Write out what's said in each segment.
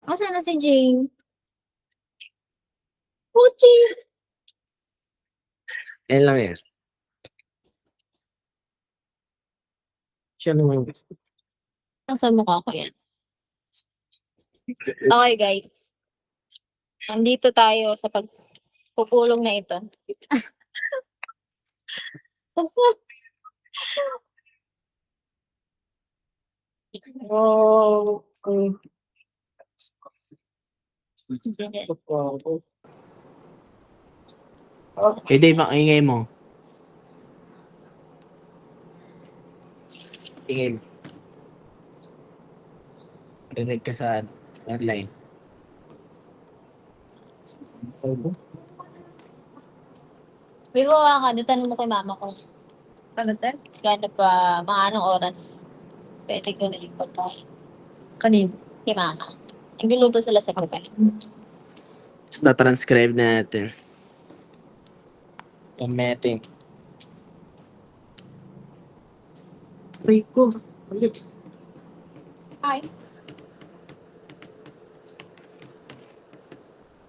Asan na si Jane? Puchis! Yan lang yan. Siya naman. Nasa mukha ko yan. Okay, guys. Nandito tayo sa pagpupulong na ito. Oh, eh, Dave, ang ingay mo. Ingay mo. Rinig ka sa online. May bawa ka, tanong mo kay mama ko. Ano tayo? Gano'n pa, mga anong oras? Pwede ko na yung pagkain. Kanino? Kay mama. Nagluluto sila sa kape. Basta transcribe natin. Yung meeting. Rico. Hi.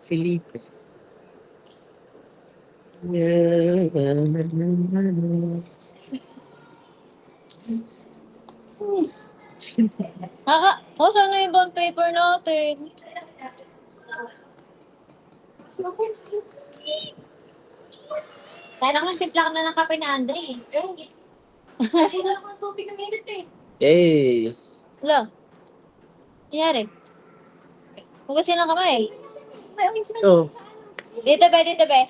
Felipe. Saan na yung bond paper natin? Kaya lang nagtimpla ka na ng kape ni Andre. Hindi na lang ang tubig sa minute eh. Yay! Wala. Nangyari? Hugasin lang kamay. Oh. Dito ba, dito ba?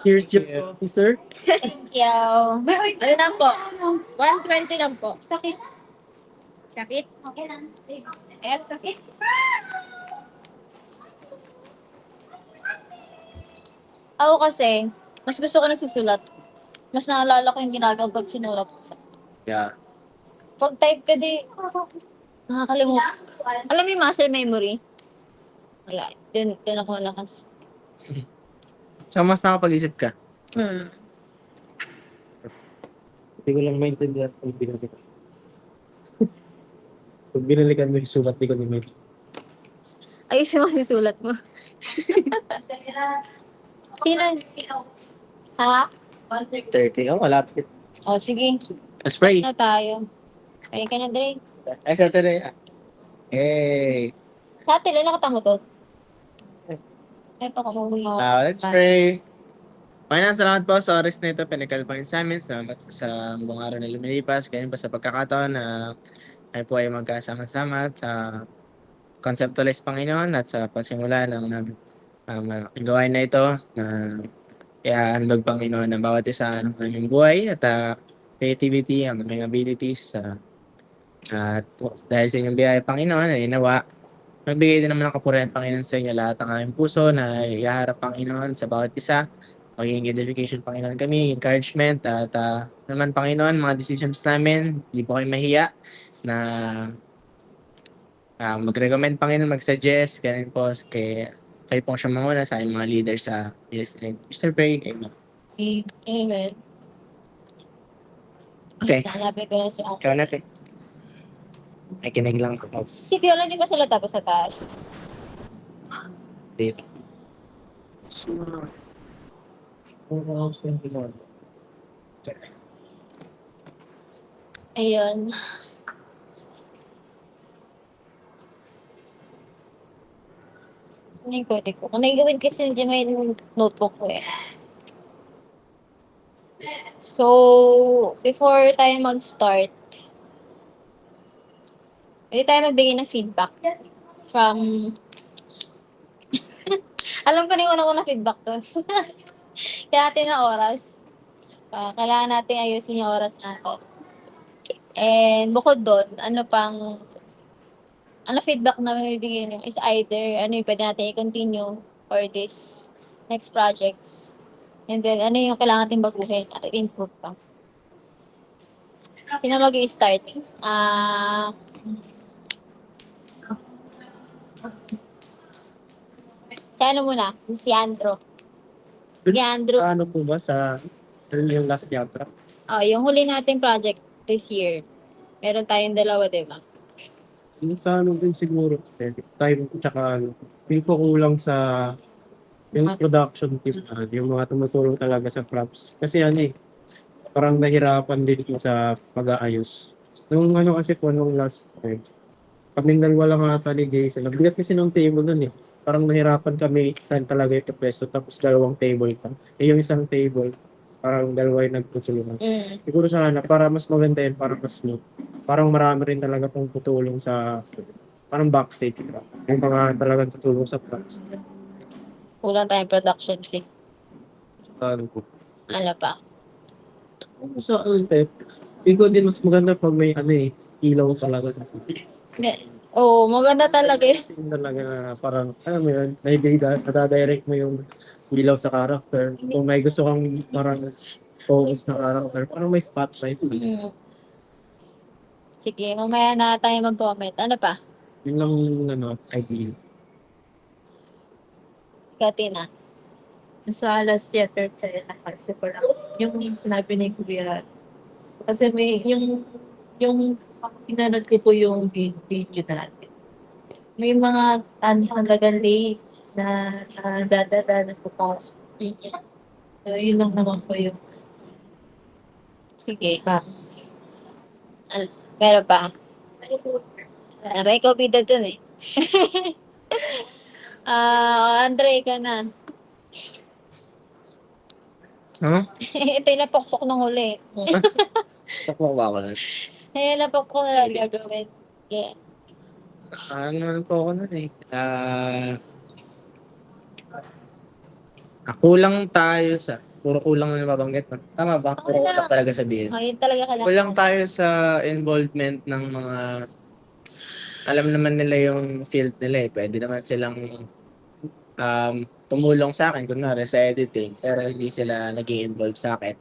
Here's your coffee, sir. Thank you. Ano lang po? 120 lang po. Sakit. Sakit? Okay lang. Eh, sakit. Ako kasi, mas gusto ko nagsusulat. Mas naalala ko yung ginagawa pag sinulat ko. Yeah. Pag type kasi, nakakalimutan. Alam mo yung muscle memory? Wala. Doon ako lakas. So, mas nakapag-isip ka. Hindi ko lang maintindihan kung binalikan. Pag binalikan mo yung sulat, di ko naman. Ayusin mo yung sulat mo. Sino? Ha? 30. Oh, malapit. O, sige. Spray. Na tayo. Pwede ka na, Dre. Ay, Saturday. Hey. Sa atin, lang nakata mo to. Ay, pakakuloy. Let's pray. Panginoon, salamat po sa oras na ito. Pinakalpangin sa amin. Salamat po sa buong araw na lumilipas. Ganyan pa sa pagkakataon na ay po ay magkasama-sama sa conceptualize, Panginoon, at sa pasimula ng gawain na ito na iahandog, Panginoon, ng bawat isa ng aming buhay at creativity, ang aming abilities. At dahil sa inyong biyaya, Panginoon, ay nawa magbigay din naman ng kapurihan, Panginoon, sa inyo lahat ng aming puso na iharap, Panginoon, sa bawat isa. Magiging edification, Panginoon, kami, encouragement, at naman, Panginoon, mga decisions namin, hindi po kayo mahiya na mag-recommend, Panginoon, mag-suggest, ganun po, kayo pong siya manguna sa aming mga leaders sa ministry. Mr. Pray, Amen. Amen. Okay. Hanapin ko na si ate. Ikaw natin. Ay, kinig lang ko. Si Viola, di ba sila tapos sa taas? Dave. Ayun. Ano yung pwede ko? Kung nagawin kasi nandiyan may notebook ko eh. So, before tayo mag-start, pwede tayo magbigay ng feedback from... Alam ko na yung unang-unang feedback to. Kaya natin na oras. Kailangan natin ayusin yung oras natin. And bukod doon, ano feedback na mabibigay nyo is either ano yung pwede natin i-continue for this next projects. And then, ano yung kailangan natin baguhin at i-improve pa. Sino mag-i-start? Si ano muna? Si Andro. Sige, Andrew. Ano po ba sa yung last chapter? Oh, yung huli nating project this year. Meron tayong dalawa, di ba? Yung sa ano din siguro, time tsaka ano, feel ko kulang sa yung production team, yung mga tumutulong talaga sa props. Kasi ano parang nahirapan din ko sa pag-aayos. Nung ano kasi po, nung last time, kaming dalawa lang ata ni Jason. Nabigat kasi nung table nun. Parang nahirapan kami saan talaga ito pwesto. Tapos dalawang table pa. Yung isang table, parang dalawa yung nagtutulungan. Siguro sana, para mas maganda yun, para mas smooth. Parang marami rin talaga pong tutulong sa, parang backstage. Diba? Yung mga talagang tutulong sa props. Kulang tayong production team. Ano po. Ano pa? Sa ano, feel ko din mas maganda pag may ilaw talaga. Oo, maganda talaga yun. Yung talaga na parang, alam mo yun, nadadirect mo yung ilaw sa character. Kung may gusto kang parang focus na character, parang may spotlight. Mm. Sige, mamaya na tayo mag-comment. Ano pa? Yun lang idea. Katina. Sa last theater tayo napansin ko lang yung sinabi ni Kuya. Kasi yung pinanood ko po yung video natin. May mga talagang late na dadada na pupas. So, yun lang naman po yung Sige. facts. Meron pa? May COVID dun eh. Andre, ka na. Huh? Ito yung napokpok ng huli. Takbo ba ako nun? Ayun, napokpok na lang gagawin. Yeah. Ano naman po ako nun eh. Kulang tayo sa... Puro kulang na nababanggit. No? Tama ba? Puro kulang talaga sabihin. Oh, yun talaga kailangan. Kulang tayo sa involvement ng mga... Alam naman nila yung field nila eh. Pwede naman silang tumulong sa akin, kunwari sa editing, pero hindi sila naging involved sa akin.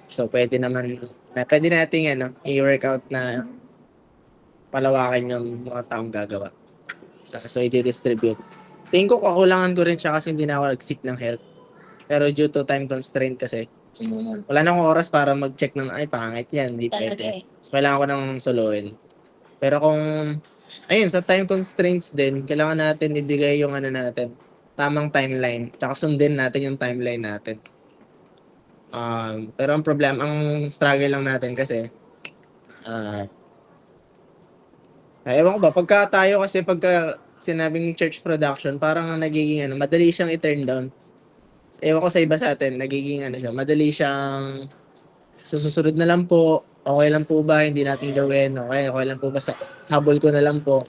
So, pwede nating i-work out na palawakin yung mga taong gagawa. So i-distribute. Tingin ko kakulangan ko rin siya kasi hindi na ako nag-seek ng help. Pero due to time constraint kasi, wala na akong oras para mag-check ng, ay, pangit yan, hindi Talaga pwede. eh. So, kailangan ko nang soloin. Pero kung, ayun, sa time constraints din, kailangan natin ibigay yung natin, tamang timeline. Tsaka sundin natin yung timeline natin. Pero ang problem, ang struggle lang natin kasi, ewan ko ba, pagka sinabing church production, parang nagiging madali siyang i-turn down. Ewan ko sa iba sa atin, nagiging siya, madali siyang susunod na lang po, okay lang po ba, hindi natin gawin, okay lang po ba, habol ko na lang po.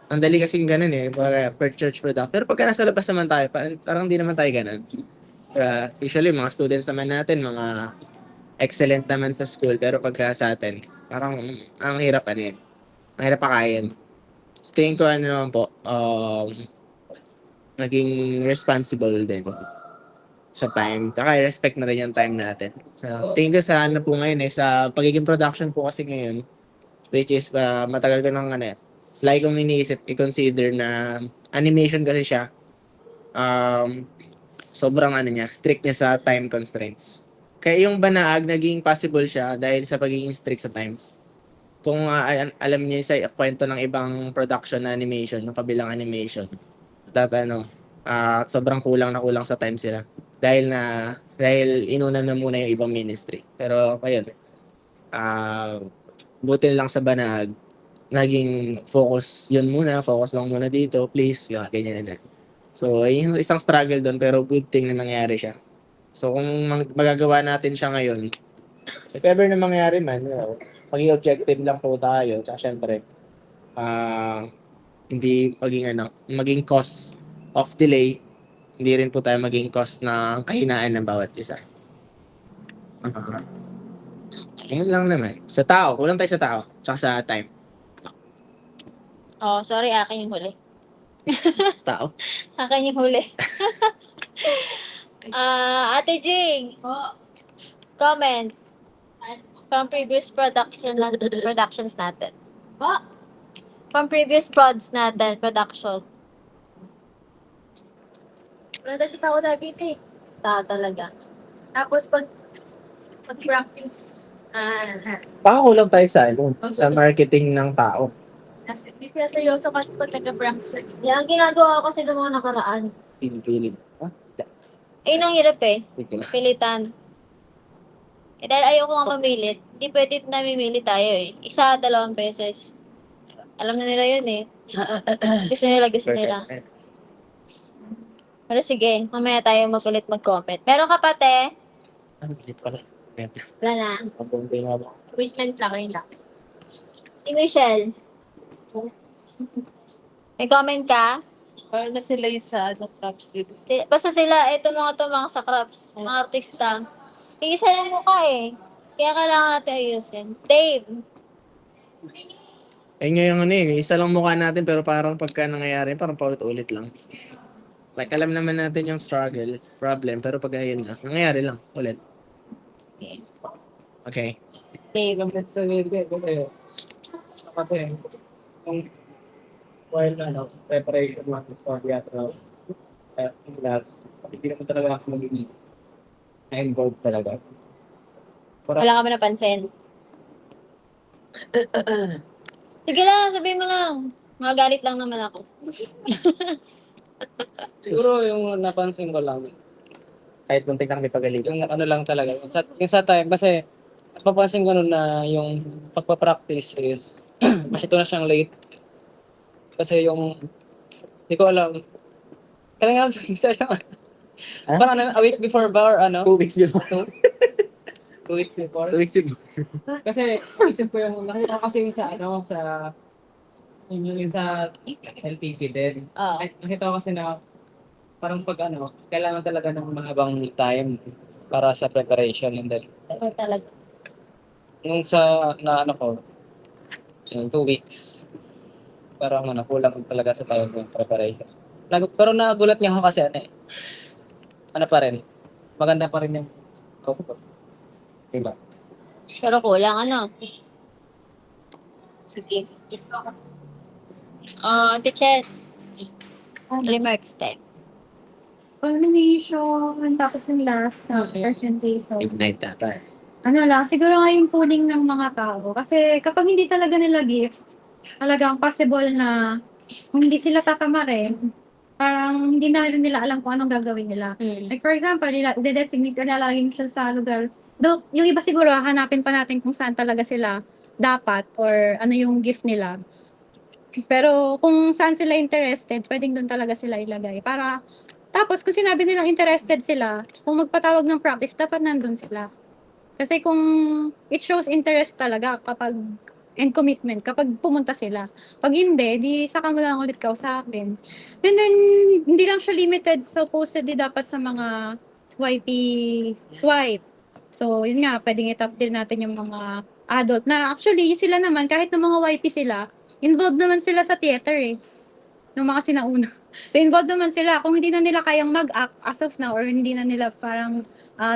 Ang dali kasing ganun eh, per church production. Pero pagka nasa labas naman tayo, parang hindi naman tayo ganun. Usually, mga students naman natin, mga excellent naman sa school, pero pagka sa atin, parang ang hirap ang hirap pakain. So, tingin ko naman po, naging responsible din sa time. Tsaka respect na rin yung time natin. So, tingin ko sa po ngayon sa pagiging production po kasi ngayon, which is matagal ko nang like kong iniisip, i-consider na animation kasi siya, sobrang strict niya sa time constraints. Kaya yung Banaag, naging possible siya dahil sa pagiging strict sa time. Kung alam niyo sa kwento ng ibang production na animation, ng kabilang animation, sobrang kulang sa time sila. Dahil inuna na muna yung ibang ministry. Pero ayun, buti lang sa Banaag, naging focus lang muna dito, please, ganyan na. So, yung isang struggle doon, pero good thing na nangyari siya. So, kung magagawa natin siya ngayon, if ever na mangyari man, maging objective lang po tayo. Tsaka syempre, hindi maging cause of delay, hindi rin po tayo maging cause ng kahinaan ng bawat isa. Ayun lang naman. Sa tao, kulang tayo sa tao. Tsaka sa time. Oh, sorry, akin yung huli. Tao? Akin yung huli. Ate Jing, comment from previous productions natin. From previous production. Wala tayo sa tao lagi eh. Tao talaga. Tapos pag practice, Baka kulang tayo sa sa marketing ng tao. Kasi hindi sila seryoso kasi pag nag-prank sa Yan, ang ginagawa ko kasi ng mga nakaraan. Pinipilit. Ayun ang hirap eh. Ito lang. Pilitan. Eh dahil ayoko nga mamilit, hindi pwede namimili tayo eh. Isa, 2 beses. Alam na nila yun eh. Gusto nila. Pero sige, mamaya tayo magulit mag-comment. Meron ka pate? Ano pala? Wala na. Wait lang, yun lang. Si Michelle. May comment ka? Para na sila yung sa props dito. Basta sila, ito mga sa crops, mga artista. Iisa lang mukha eh. Kaya kailangan natin ayusin. Dave. Eh ngayon isa lang mukha natin pero parang pagka nangyayari, parang paulit-ulit lang. Like alam naman natin yung struggle, problem, pero pag ayun na, nangyayari lang, ulit. Okay. Okay. Dave. Kasi, kung while preparation natin for theater, class, hindi naman talaga ako magiging na-involved talaga. Wala ka ba napansin? Sige lang, sabihin mo lang. Magagalit lang naman ako. Siguro yung napansin ko lang, Kahit muntik na kami pagalitan. yung ano lang talaga, yung sa time, kasi napapansin ko nun na yung pagpa-practice is, ito na siyang late. Kasi yung, hindi ko alam, kailangan start naman. Ah? Parang a week before ba or ano? 2 weeks yun. 2 weeks before. 2 weeks yun. Kasi isip ko yung, nakita ko kasi yung sa ano, yung sa LPP din. Oo. Nakita ko kasi na parang pag ano, kailangan talaga ng mahabang time para sa preparation and then Tagal talaga. nung sa na ano ko yung 2 weeks parang ano, kulang talaga sa time ng preparation. Pero nagulat nga ako kasi ano pa rin, maganda pa rin yung output. Diba? Pero kulang ano. Sige. Teacher. Remarks time. Culmination, tapos yung last na presentation. Ignite data. Ano lang, siguro nga yung pooling ng mga tao. Kasi kapag hindi talaga nila gift, talagang possible na kung hindi sila tatamarin, parang hindi na rin nila alam kung anong gagawin nila. Like for example, de-designate na laging siya sa lugar. Though, yung iba siguro, hanapin pa natin kung saan talaga sila dapat or ano yung gift nila. Pero kung saan sila interested, pwedeng doon talaga sila ilagay. Tapos kung sinabi nilang interested sila, kung magpatawag ng practice, dapat nandun sila. Kasi kung it shows interest talaga and commitment kapag pumunta sila. Pag hindi, di saka mo lang ulit kausapin. And then, hindi lang siya limited supposedly dapat sa mga YP swipe. So, yun nga, pwedeng itap din natin yung mga adult na actually, sila naman, kahit ng mga YP sila, involved naman sila sa theater eh. Ng mga sinauna. So, involved naman sila. Kung hindi na nila kayang mag-act as of now or hindi na nila parang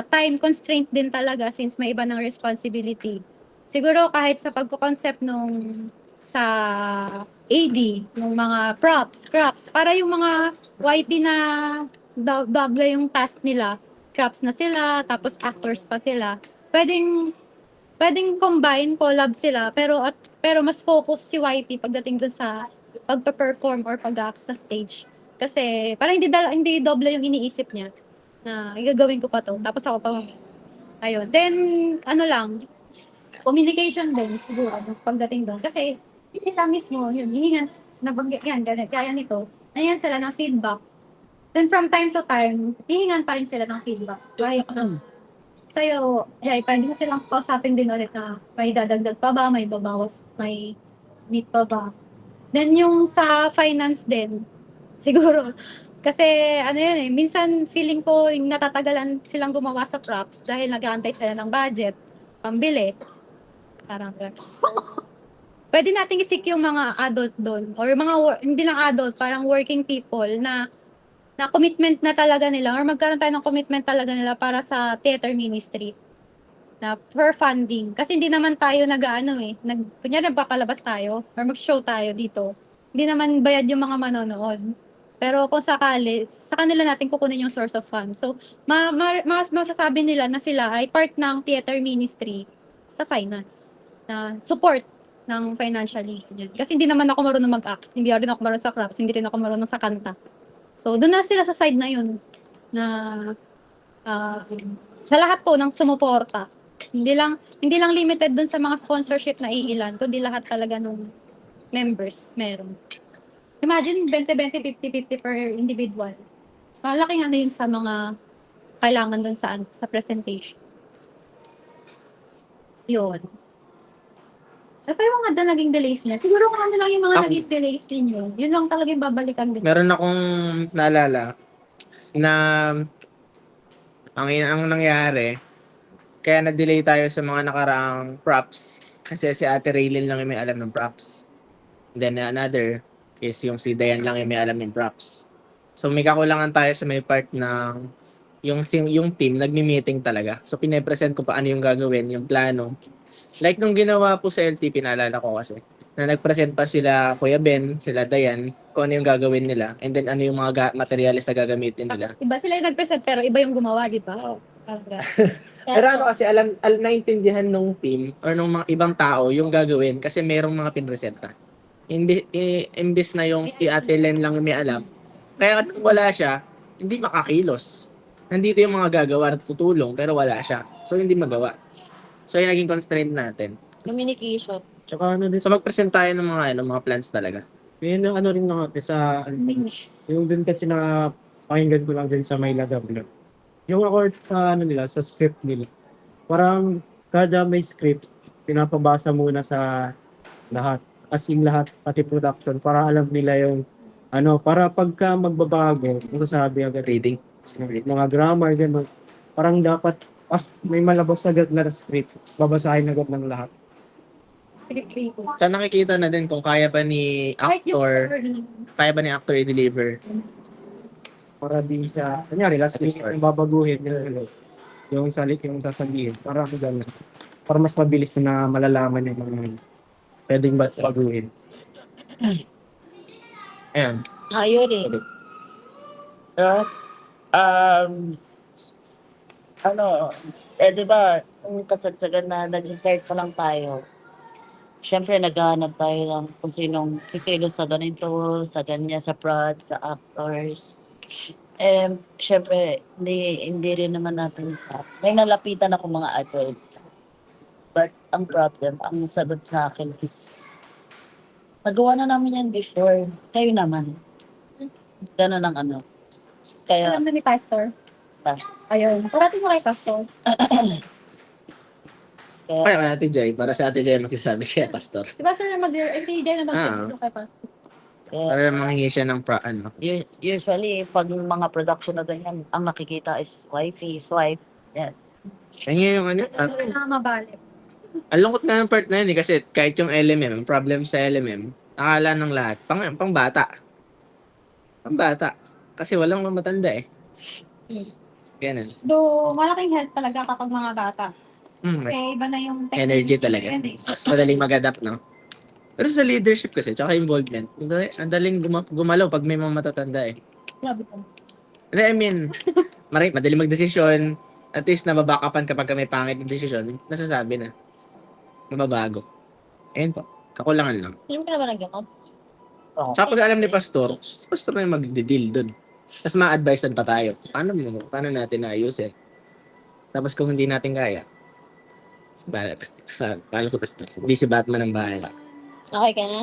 time constraint din talaga since may iba ng responsibility. Siguro kahit sa pagko-concept nung sa AD, ng mga props, para yung mga YP na double yung task nila, crops na sila, tapos actors pa sila, pwedeng combine, collab sila, pero mas focus si YP pagdating dun sa pagpa-perform or pag-act sa stage. Kasi para hindi doble yung iniisip niya na igagawin ko pa to. Tapos ako pa. Ayun. Then ano lang, communication din siguro pagdating doon. Kasi sila mismo yun, hihingan nabanggit yan, gaya nito. Ayan sila ng feedback. Then from time to time, hihingan pa rin sila ng feedback. Right? Sa'yo, pwede mo silang kausapin din ulit na may dadagdag pa ba, may babawas, may need pa ba. Then yung sa finance din, siguro, kasi ano yun minsan feeling ko yung natatagalan silang gumawa sa props dahil nag-aantay sila ng budget, pambili. Parang pwede nating isik yung mga adult doon or mga hindi lang adult, parang working people na commitment na talaga nila or magkaroon tayo ng commitment talaga nila para sa theater ministry na for funding. Kasi hindi naman tayo kunyari nagpapalabas tayo or mag-show tayo dito. Hindi naman bayad yung mga manonood. Pero kung sakali, sa kanila natin kukunin yung source of funds. So, mas masasabi nila na sila ay part ng theater ministry sa finance. Na support ng financially. Kasi hindi naman ako marunong mag-act. Hindi rin ako marunong sa crafts. Hindi rin ako marunong sa kanta. So, doon na sila sa side na yun. Na ah, sa lahat po ng sumuporta. Hindi lang limited dun sa mga sponsorship na iilan, kundi lahat talaga ng members meron. Imagine 20-20, 50-50 per individual. Malaking ano yun sa mga kailangan dun sa presentation. Yun. So, yung mga naging delays niya, siguro kung ano lang yung mga Ako- naging delays ninyo, yun lang talaga yung babalikan din. Meron akong naalala na ang nangyari, kaya na-delay tayo sa mga nakaraang props. Kasi si Ate Raylin lang yung may alam ng props. Then another is yung si Dayan lang yung may alam ng props. So may kakulangan tayo sa may part ng yung team nagmi-meeting talaga. So pine-present ko paano yung gagawin, yung plano. Like nung ginawa po sa LTP, naalala ko kasi, na nag-present pa sila Kuya Ben, sila Dayan, kung ano yung gagawin nila, and then ano yung mga materials na gagamitin nila. Iba sila yung nag-present, pero iba yung gumawa, di ba? Parang Pero ano kasi, naintindihan nung team or nung mga ibang tao yung gagawin kasi merong mga pinresenta. Imbis na yung si Ate Len lang yung may alam. Kaya nung wala siya, hindi makakilos. Nandito yung mga gagawa at tutulong pero wala siya. So hindi magawa. So yung naging constraint natin. Communication. Tsaka ano din, So mag-present tayo ng mga plans talaga. yun yung ano rin natin sa, yung din kasi na pakinggan ko lang din sa Mayla W. Yung record sa ano nila, sa script nila. Parang kada may script, pinapabasa muna sa lahat. As in lahat, pati production, para alam nila yung ano, para pagka magbabago, masasabi agad. Reading. Mga grammar, gano'n. Parang dapat, may malabas agad na script. Babasahin agad ng lahat. Sa nakikita na din kung kaya pa ni actor i-deliver. Para di siya, kanyari, last minute yung babaguhin, yung salit yung sasabihin. Para gano'n. Para mas mabilis na malalaman yung mga pwedeng baguhin. Ayan. Ayun eh. Di ba, yung kasagsagan na nag-start pa lang tayo, syempre naghahanap tayo ng kung sinong kikilos sa ganito, sa ganyan, sa prod, sa actors. Syempre, hindi rin naman natin, may nalapitan ako mga adult. But ang problem, ang sagot sa akin is, nagawa na namin yan before, kayo naman. Ganun ang ano. Kaya, alam na ni Pastor. Ayun. Parating mo kay Pastor. Kaya kay Ate Joy, para sa Ate Joy magsasabi kay Pastor. Si Pastor na hindi na mag-review kay Pastor. Para manghingi siya ng usually, pag mga production na ganyan, ang nakikita is wifey, swipe. Yan. Kanya yung ano, Mabalik. ang lungkot nga ng part na yun eh, kasi kahit yung LMM, ang problem sa LMM, akala ng lahat, pang bata. Pang bata. Kasi walang matanda eh. Ganun. Do malaking help talaga kapag mga bata. Mm, Kaya iba na yung energy talaga. Yun eh. Mas madaling mag-adapt, no? Pero sa leadership kasi, tsaka involvement, ang daling gumalaw pag may mga matatanda eh. Grabe po. Hindi, I mean, madaling magdesisyon, at least nababackupan kapag may pangit na desisyon, nasasabi na. Mababago. Ayun po. Kakulangan lang. Sino ka na ba nag-gamot? Tsaka pag alam ni Pastor, si Pastor na yung magde-deal dun. Tapos ma-advisean pa tayo. Paano natin naayusin? Tapos kung hindi natin kaya, paano sa Pastor? Hindi si Batman ang bahala. Okay ka na?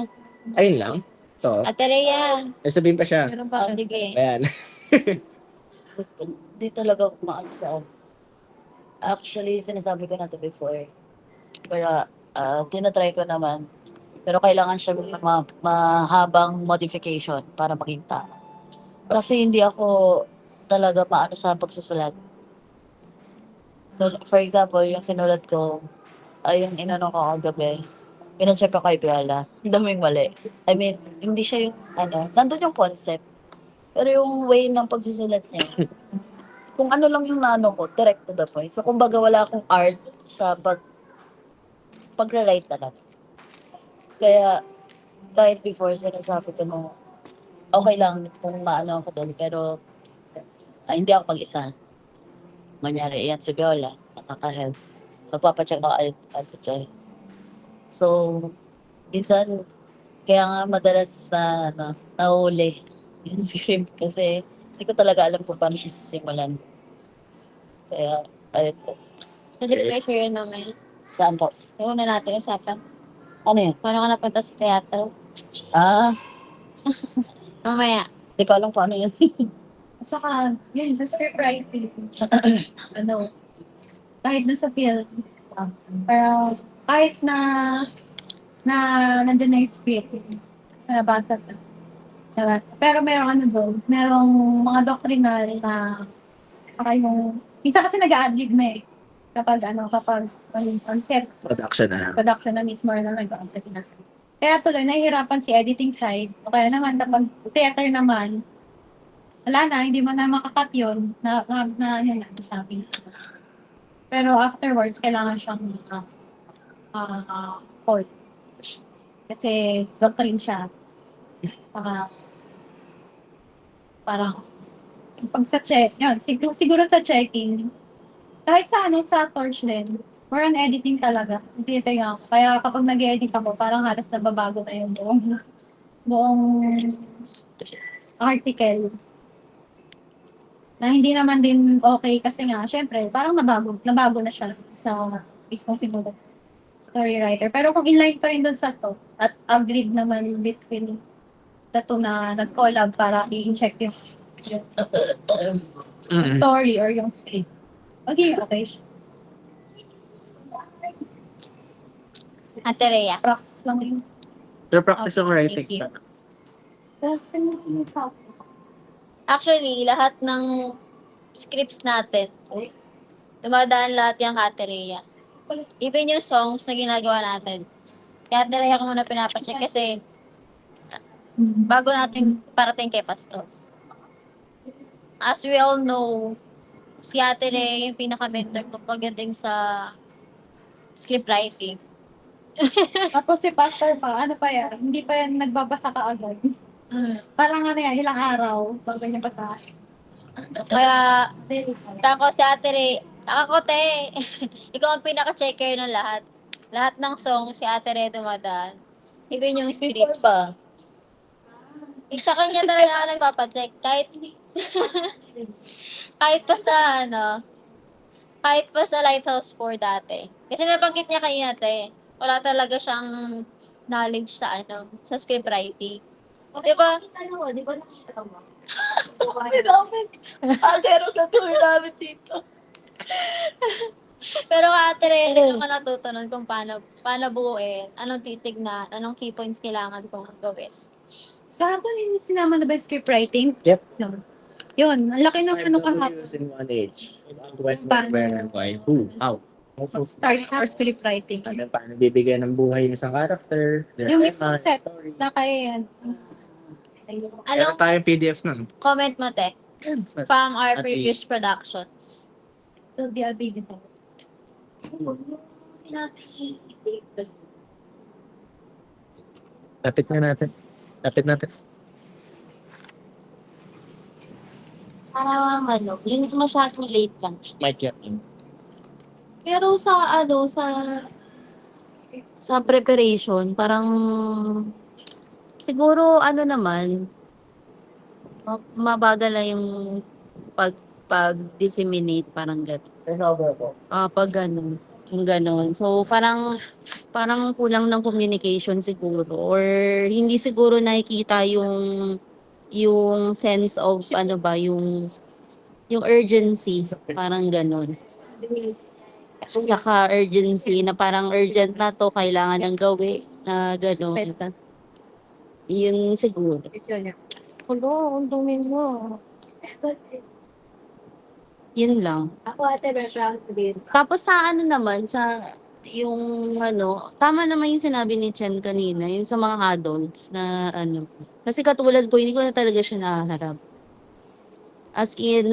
Ayun lang. So, Ate Rhea. sabihin pa siya. Meron Oh, pa. sige. Ayan. Di talaga ako maano sa actually, sinasabi ko na to before. Pero, tinatry ko naman. Pero kailangan siya ng mahabang modification para maging tama. Kasi hindi ako talaga maano sa pagsusulat. For example, yung sinulat ko, ay yung inano ko kagabi, pinacheck ko kay Biala, ang daming mali. I mean, hindi siya yung, nandun yung concept. Pero yung way ng pagsusulat niya, kung ano lang yung nano ko, direct to the point. So, kumbaga wala akong art sa pag-write talaga. Kaya, kahit before, sinasabi ko na, okay lang kung maano ako doon, pero hindi ako mag-isa. Manyari, yan si Viola, nakaka-help. Magpapacheck ako at check. So, minsan, kaya nga madalas na, nahuli yung script kasi hindi ko talaga alam kung paano siya sisimulan. Kaya, ayun po. Nag-pressure yun mamaya. Saan po? Yung una natin usapan. Ano yun? Paano ka napunta sa teatro? Ah, Mamaya. hindi ko alam kung ano yun. At saka, yun, sa script writing. Ano, kahit na sa film, parang kahit na nandun na yung script, sa nabasa ko. Diba? Pero merong ano doon, merong mga doctrinal na saka yung, isa kasi nag-a-adlib na eh. Kapag concept, production na mismo na nag-concept na. Kaya tuloy, nahihirapan si editing side. O kaya naman, kapag theater naman, wala na, hindi mo na makakat yun, yun na, sabi. Pero afterwards, kailangan siyang hold. Kasi doctrine siya. Saka, parang, pag sa check, yun, siguro sa checking, kahit sa source din, more on editing talaga. Hindi ako. Kaya kapag nag-edit ako, parang halos nababago na yung buong article. Na hindi naman din okay kasi nga, syempre, parang nabago na siya sa mismong siguro story writer. Pero kung inline pa rin doon sa to, at agreed naman between the two na nag-collab para i-check yung story or yung script. Okay siya. Ate Rhea. Practice lang yun. Pero practice Okay, ng writing. thank you. Actually, lahat ng scripts natin, dumadaan lahat yung Ate Rhea. Even yung songs na ginagawa natin. Kaya Ate Rhea ko muna pinapacheck kasi bago natin parating kay Pastor. As we all know, si Ate Rhea yung pinaka-mentor ko pagdating sa script writing. Tapos si Pastor pa, ano pa yan, hindi pa yan nagbabasa ka agad. Parang ano yan, ilang araw bago niya basahin. Kaya, tako si Ate Rhea, ako te, ikaw ang pinaka-checker ng lahat. Lahat ng song si Ate Rhea dumadaan. Even yung Before scripts. pa. Sa kanya talaga ako nagpapacheck. Kahit pa sa kahit pa sa Lighthouse 4 dati. Kasi nabanggit niya kanina te, wala talaga siyang knowledge sa sa script writing. Di ba? Di ba nakita mo? Sabi namin, ate, anong gagawin namin dito? Pero Ate Rhea, hindi ako natuto nun kung paano buuin, anong titignan, anong key points kailangan kong gawin. Kahapon yung sinama na ba yung script writing? Yep. No. Yun, ang laki ng ano kahapon. in one age. Paano? Where, why, who, how. Start for script writing. Paano bibigyan ng buhay yung isang character. their Yung tema, mismong set. story. Na kaya yan. Meron Anong tayong PDF nun. comment mo, te? From our Ate. previous productions. So, di albig ito. Sinabi si Lapit natin. parang yun masyadong late lang. Mic yan. Pero sa preparation, parang siguro naman, mabagal na yung pag-disseminate, parang gano'n. Turnover po. Pag gano'n, yung gano'n. So, parang kulang ng communication siguro or hindi siguro nakikita yung sense of yung urgency, parang gano'n. Tsaka urgency na parang urgent na to, kailangan ng gawin na gano'n. Yun siguro. Hello, ang dumi mo. Yun lang. Ako ate, restaurant din. Tapos sa naman, sa yung tama naman yung sinabi ni Chen kanina, yung sa mga adults na kasi katulad ko, hindi ko na talaga siya naharap. As in,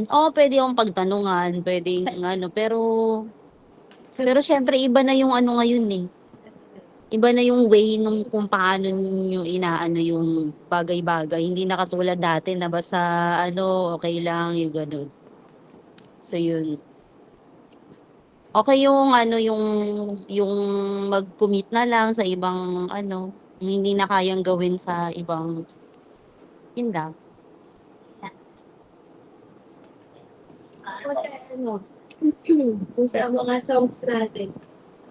pwede akong pagtanungan, pwede pero syempre iba na yung ngayon eh. Iba na yung way nung kung paano nyo yung bagay-bagay. Hindi na katulad dati na basta okay lang, yung ganun. So yun. Okay yung ano, yung mag-commit na lang sa ibang ano, hindi na kayang gawin sa ibang yun lang. Ano, kung sa mga songs natin,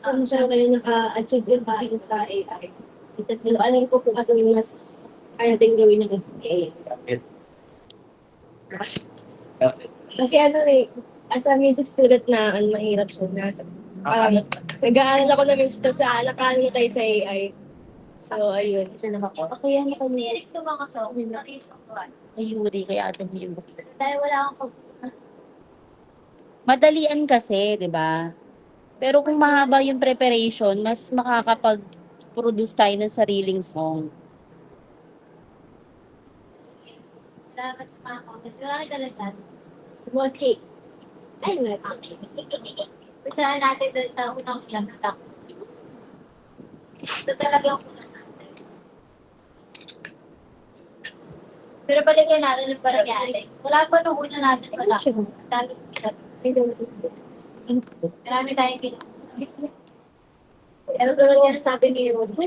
saan siya kayo naka-achieve yung bahay sa AI? Alam ko kung ano yung mas kaya natin gawin ng AI. Kasi ano eh, as a music student na mahirap siya na nag-aaral ako ng music sa nakaano tayo sa AI. So, ayun. Ako yan, ako lyrics ko mga songs. Ay, Yuri, kaya ating Yuri. Dahil wala akong madalian kasi, di ba? Pero kung mahaba yung preparation, mas makakapag-produce tayo ng sariling song. Salamat sa mga comments. Wala ka talaga. Mochi. Ay, nga. Pisahan natin doon sa unang ilang attack. Ito talaga yung unang natin. Pero balikan natin yung nangyari. Wala pa nung una natin wala. Dami ko marami tayong pinag. Pero tulad yan sabi ni Yuri.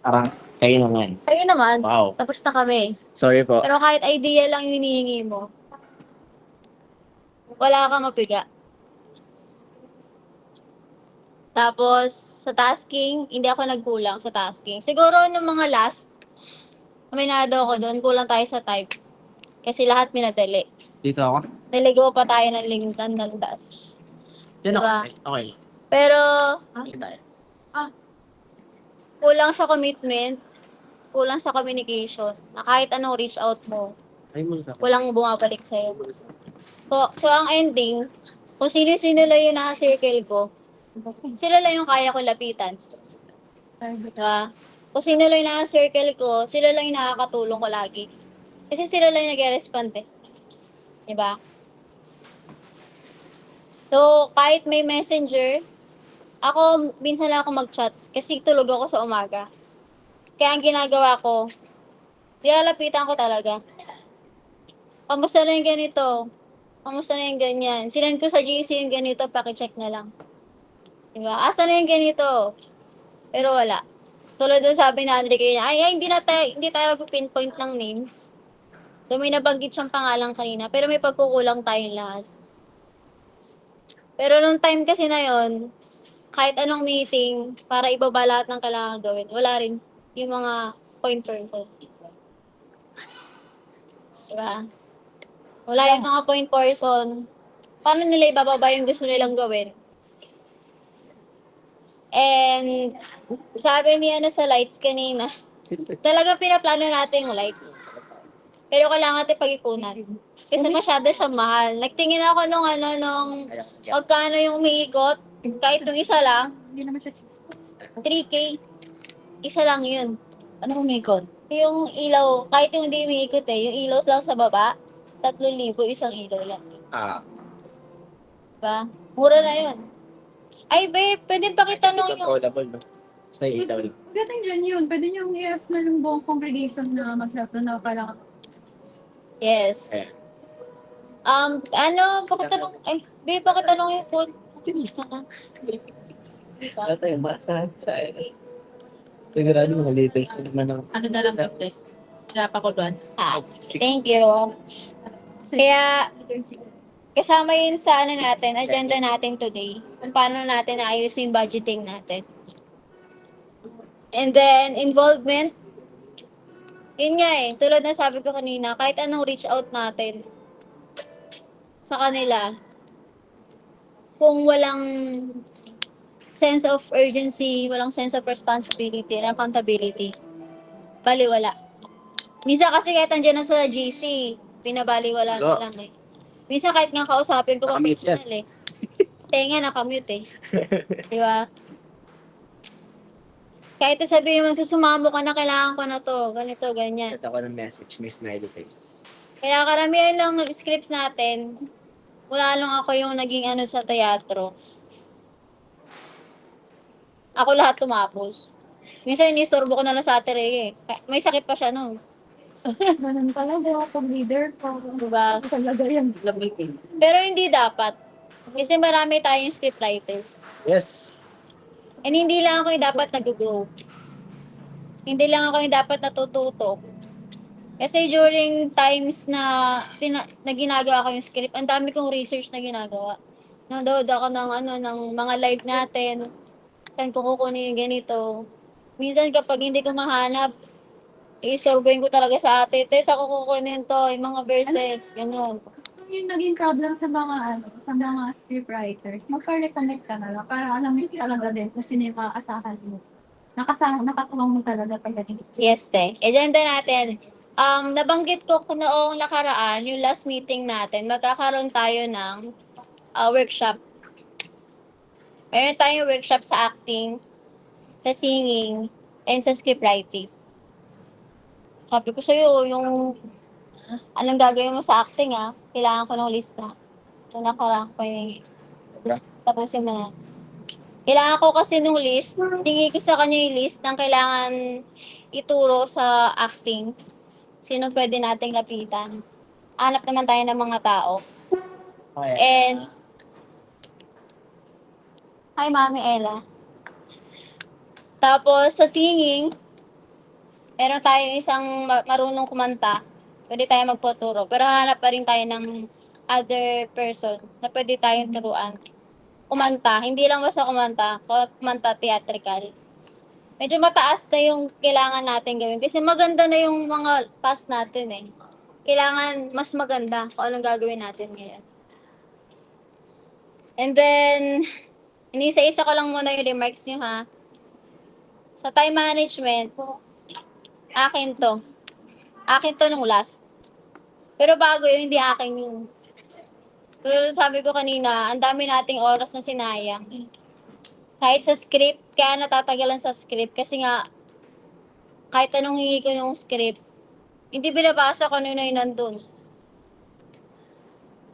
Parang kayo naman. Kayo naman, Wow. tapos na kami. Sorry po. Pero kahit idea lang yung hinihingi mo, wala kang mapiga. Tapos, sa tasking, hindi ako nagkulang sa tasking. Siguro nung mga last, aminado ako doon, kulang tayo sa type. Kasi lahat minadali. Dito ako? Niligo pa tayo ng lingtan ng das. Yan ako. Diba? Okay. Pero, Okay tayo. kulang sa commitment, kulang sa communication, na kahit anong reach out mo, Ay mo sa walang bumabalik sa'yo. So ang ending, kung sino-sino lang yung naka-circle ko, sila lang yung kaya ko lapitan. Diba? Kung sino lang yung naka-circle ko, sila lang yung nakakatulong ko lagi. Kasi sila lang yung nag-respond eh. Diba? So, kahit may messenger, ako, minsan lang ako mag-chat kasi tulog ako sa umaga. Kaya ang ginagawa ko, nilalapitan ko talaga. Kamusta na yung ganito? Kamusta na yung ganyan? Sinend ko sa GC yung ganito, pakicheck na lang. Diba? Asa na yung ganito? Pero wala. Tulad doon sabi na Andre kayo, hindi tayo mag-pinpoint ng names. Doon may nabanggit siyang pangalan kanina, pero may pagkukulang tayong lahat. Pero nung time kasi na yon, kahit anong meeting, para ibaba lahat ng kailangan gawin, wala rin yung mga point person. Diba? Wala yung mga point person. Paano nila ibababa yung gusto nilang gawin? And sabi ni sa lights kanina, talaga pinaplano natin yung lights. Pero kailangan natin pag-ipunan. Kasi masyado siya mahal. Nagtingin ako nung magkano yung umiikot. Kahit yung isa lang, Hindi naman siya 3K. Isa lang yun. Ano umikot? Yung ilaw, kahit yung hindi umiikot yung ilaw lang sa baba, 3,000, isang ilaw lang. Diba? Mura na yun. Ay, babe, pwede pakitanong yung... Controllable, no? Basta yung ilaw lang. Pagdating dyan yun, pwede nyo i-ask na ng buong congregation na mag-help na kailangan. Yes. Eh. Pakitanong... Ay, babe, pakitanong yung food. Wala tayong maasahan sa sigurado mga leaders na naman ang Ano na lang guys? Pinapakuluan. Thank you. Kaya, kasama yun sa agenda natin today. Kung paano natin ayusin yung budgeting natin. And then, involvement. Yun nga tulad na sabi ko kanina, kahit anong reach out natin sa kanila, kung walang sense of urgency, walang sense of responsibility, and accountability, baliwala. Minsan kasi kahit andyan na sa GC, pinabaliwala na lang Minsan kahit nga kausapin ko pa Nakamute personal Tenga nakamute Di ba? Kahit sabihin mo, susumamo ka na, kailangan ko na to, ganito, ganyan. Set ako ng message, may smiley face. Kaya karamihan ng scripts natin, wala lang ako yung naging sa teatro. Ako lahat tumapos. Minsan inistorbo ko na lang sa ate Rhea May sakit pa siya nun. Ganun talaga, pag leader ko. Diba? Talaga yan. Pero hindi dapat. Kasi marami tayong scriptwriters. Yes. And hindi lang ako yung dapat nag-grow. Hindi lang ako yung dapat natututo. Kasi during times na ginagawa ko yung script, ang dami kong research na ginagawa. Nanonood ako ng mga live natin. Saan ko kukunin yung ganito. Minsan kapag hindi ko mahanap, isorboin ko talaga sa ate. Te, saan ko kukunin to? Yung mga verses. Ganun. Yung naging problem sa mga scriptwriters, magpa-recommend ka na lang para alam mo talaga din kung sino yung makakasahan mo. Nakatuwang mo talaga pagdating. Yes, te. Agenda natin. Nabanggit ko noong nakaraan, yung last meeting natin, magkakaroon tayo ng workshop. Meron tayong workshop sa acting, sa singing, and sa scriptwriting. Sabi ko sa'yo, yung anong gagawin mo sa acting kailangan ko ng lista. So, nakaraan ko yung tapusin mo na. Kailangan ko kasi nung list, tingin ko sa kanya yung list ng kailangan ituro sa acting. Sino pwede nating lapitan. Hanap naman tayo ng mga tao. Okay. And, hi Mami Ella. Tapos sa singing, meron tayong isang marunong kumanta. Pwede tayo magpaturo. Pero hanap pa rin tayo ng other person na pwede tayong turuan. Kumanta. Hindi lang basta kumanta theatrical. Medyo mataas na yung kailangan natin gawin. Kasi maganda na yung mga past natin eh. Kailangan mas maganda kung anong gagawin natin ngayon. And then, inisa-isa ko lang muna yung remarks nyo Sa time management, akin to. Akin to nung last. Pero bago yun, hindi akin yun. Tulad sabi ko kanina, ang dami nating oras na sinayang. Kahit sa script, kaya natatagalan sa script. Kasi nga, kahit anong hingi ko yung script, hindi binabasa ko ano na yun nandun.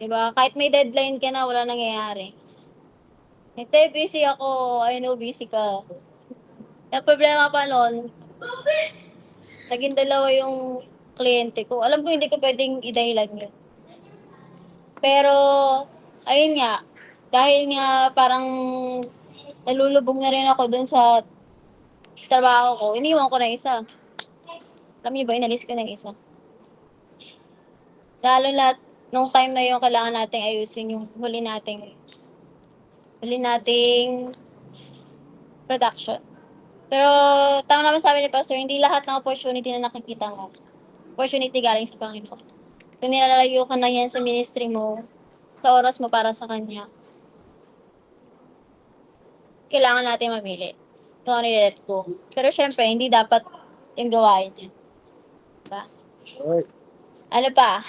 Diba? Kahit may deadline ka na, wala nangyayari. Hindi, busy ako. I know, busy ka. Yung problema pa nun, naging dalawa yung kliyente ko. Alam ko hindi ko pwedeng idahilan yun. Pero, ayun nga, dahil nga parang nalulubog na rin ako dun sa trabaho ko, iniwan ko na isa. Alam niyo ba, inalis ko na isa. Lalo na nung time na yun, kailangan nating ayusin yung huli nating production. Pero, tama naman sabi ni Pastor, hindi lahat ng opportunity na nakikita mo, opportunity galing sa Panginoon. Kung nilalayo ka na yan sa ministry mo, sa oras mo para sa Kanya, kailangan natin mamili kung ano i-let go. Pero syempre, hindi dapat yung gawain niya. Diba? Ano pa?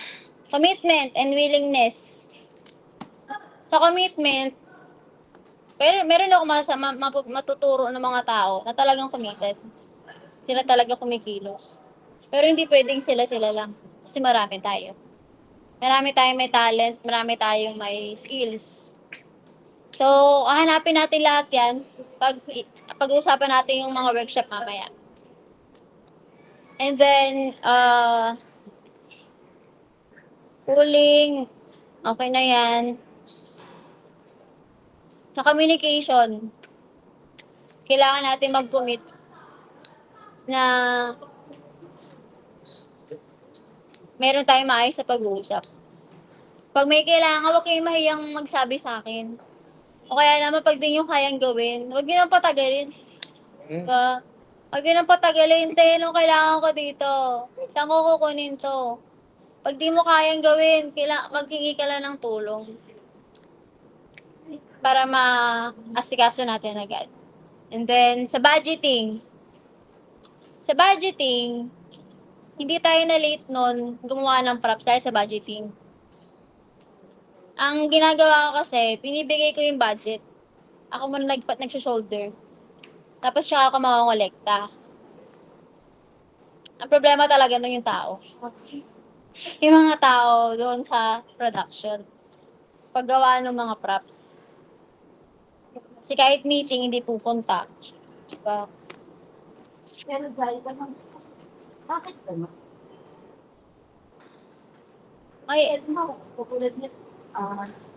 Commitment and willingness. Sa commitment, pero meron ako matuturo ng mga tao na talagang committed. Sila talaga kumikilos. Pero hindi pwedeng sila lang. Kasi marami tayo. Marami tayong may talent, marami tayong may skills. So, hanapin natin lahat yan pag-uusapan natin yung mga workshop mamaya. And then, pooling, okay na yan. Sa communication, kailangan natin mag-commit na meron tayong maayos sa pag-uusap. Pag may kailangan, huwag kayong mahiyang magsabi sa akin. O kaya naman, pag di nyo kayang gawin, huwag nyo nang patagalin. Diba? Huwag nyo nang patagalin, anong kailangan ko dito? Saan ko kukunin to? Pag di mo kayang gawin, maghingi ka lang ng tulong. Para ma-asikaso natin agad. And then, sa budgeting, hindi tayo na late nun gumawa ng props dahil sa budgeting. Ang ginagawa ko kasi, pinibigay ko yung budget. Ako muna nag-shoulder. Tapos siya ako makongolekta. Ang problema talaga nun yung tao. Yung mga tao doon sa production. Paggawa ng mga props. Kasi kahit meeting, hindi pupunta. Diba? Pero dahil ka bakit ba? Ay, alam mo, kapulad niya,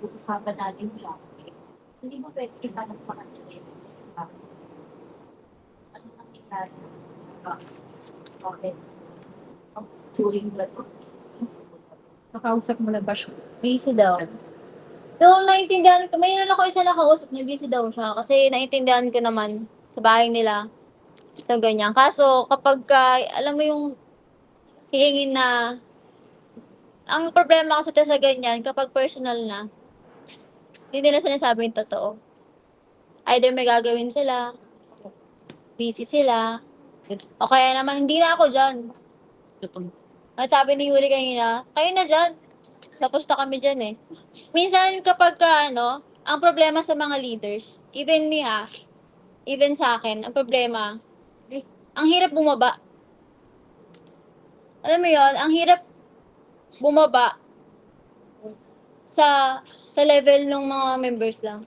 usapan natin traffic. Hindi mo pwede itanong sa kanila yun. Ano nang nangyari sa bakit? During the Nakausap mo na ba siya? busy daw. So, naintindihan ko, mayroon ako isa nakausap na busy daw siya kasi naintindihan ko naman sa bahay nila. Ito ganyan. Kaso, kapag alam mo yung hihingin na, ang problema kasi sa ganyan, kapag personal na, hindi nila sinasabi yung totoo. Either may gagawin sila, busy sila, o kaya naman, hindi na ako dyan. Ang sabi ni Yuri kanina, kayo na dyan. Tapos na kami dyan eh. Minsan kapag ang problema sa mga leaders, even me even sa akin, ang problema, ang hirap bumaba. Alam mo yon, ang hirap bumaba sa level ng mga members lang.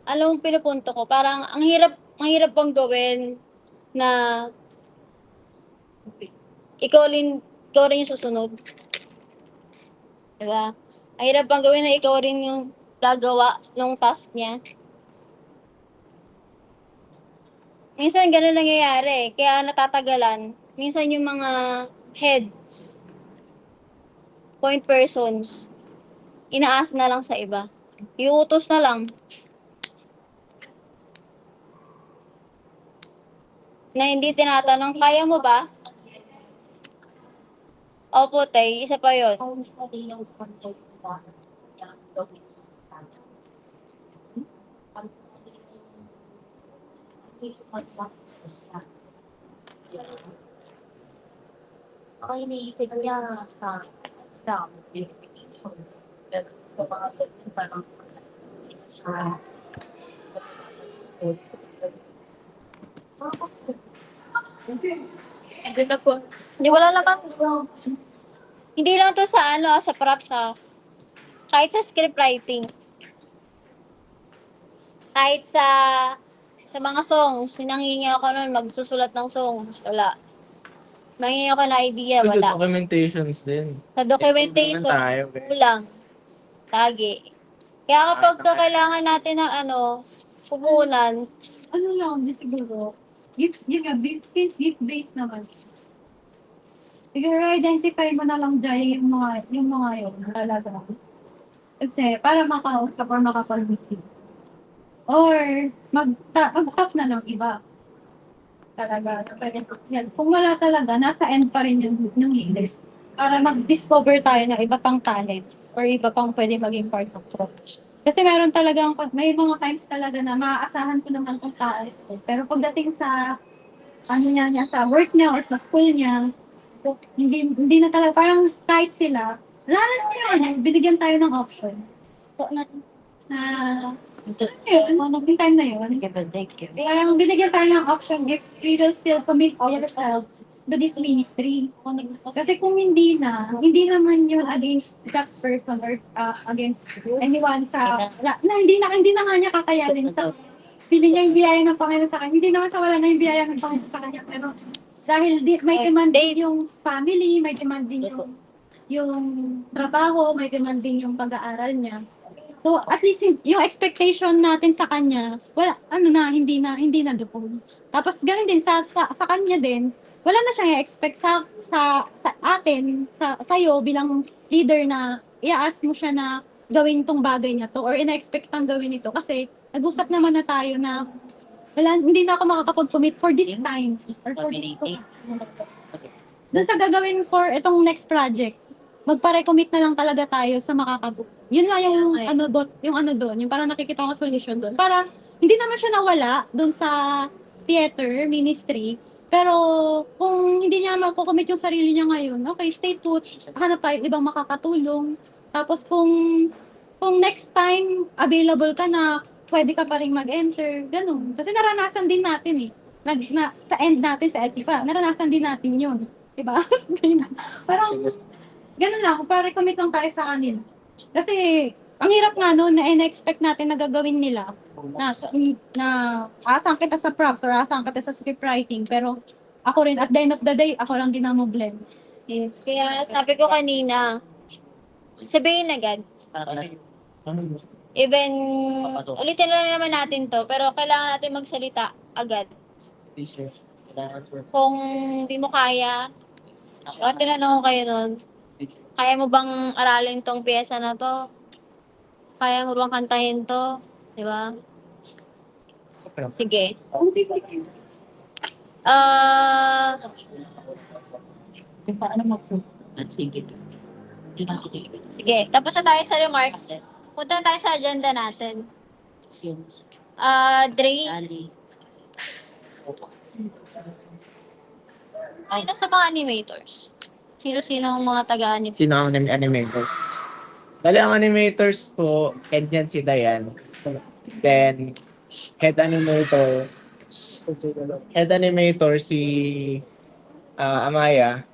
Alam mo pinupunto ko, parang ang hirap bang gawin na ikaw rin yung susunod. Diba? Ang hirap bang gawin na ikaw rin yung gagawa ng task niya. Minsan ganun nangyayari, kaya natatagalan. Minsan yung mga head, point persons, inaas na lang sa iba. Iutos na lang. Na hindi tinatanong, kaya mo ba? Opo, tay, isa pa yun. Ako iniisip niya sa verification. Pero sa mga ganyan, parang Hindi na po. Hindi, wala naman. Hindi lang to sa sa props kahit sa script writing. Kahit sa mga songs, nangingi ako nun, magsusulat ng songs, wala. Mangingi ako ng idea, Sa wala. documentations din. Sa documentation, Naman tayo, guys. kulang. Lagi. Kaya kapag kailangan natin ng pupunan, Ano lang, di siguro. Yun nga, gift-based naman. Siguro identify mo na lang dyan yung mga yun talaga. Kasi para makausap or makapag-meeting. Or mag-top na ng iba. Talaga. Pwede, yan. Kung wala talaga, nasa end pa rin yung leaders. Para mag-discover tayo ng iba pang talents or iba pang pwede maging part of profession. Kasi may mga times talaga na maaasahan ko naman kung talent ko. Pero pagdating sa niya sa work niya or sa school niya, so, hindi na talaga, parang kahit sila, wala na binigyan tayo ng option. So, yung time na yun, parang binigyan tayo ng option if we will still commit ourselves to this ministry. Kasi kung hindi naman yun against that person or against anyone hindi na nga niya kakayanin sa hindi niya yung biyaya ng Panginoon sa kanya. Hindi naman sa wala na yung biyaya ng Panginoon sa kanya. Pero dahil may demand din yung family, may demand din yung trabaho, may demand din yung pag-aaral niya. So, at least yung expectation natin sa kanya, wala, hindi na doon. Tapos, ganun din, sa kanya din, wala na siyang i-expect sa atin, sa'yo bilang leader na i-ask mo siya na gawin tong bagay niya to or ina-expect kang gawin ito kasi nag-usap naman na tayo na hindi na ako makakapag-commit for this time or for this dun sa gagawin for itong next project, magpa-recommit na lang talaga tayo sa makakabuo. Yun lang yung doon, yung parang nakikita ko solution doon. Para hindi naman siya nawala doon sa theater, ministry, pero kung hindi niya makukomit yung sarili niya ngayon, okay, stay put, hanap tayo ibang makakatulong. Tapos kung next time available ka na, pwede ka pa rin mag-enter, ganun. Kasi naranasan din natin sa end natin sa LTFA, naranasan din natin yun. Diba? Parang, ganun lang, pa-recommit lang tayo sa kanila. Kasi, ang hirap nga noon na in-expect natin na gagawin nila na asang kita sa props or asang kita sa script writing. Pero, ako rin, at the end of the day, ako lang din ang mo-blend. yes, kaya sabi ko kanina, Sabihin agad. Ano? Even, ulitin lang naman natin to, pero kailangan natin magsalita agad. Kung di mo kaya, baka tinanong ko kayo nun, kaya mo bang aralin tong pyesa na to? Kaya mo bang kantahin to? Di ba? Sige. Ah, Yung paano mag-prove? Sige. Yun ang titigil. sige. Tapos na tayo sa remarks. Punta na tayo sa agenda natin. Films. Dre, Ali. sino sa mga animators? Sino-sino ang mga taga-animators? Sino ang animators? Dali ang animators po, head niyan si Dayan. Then, head animator si Amaya.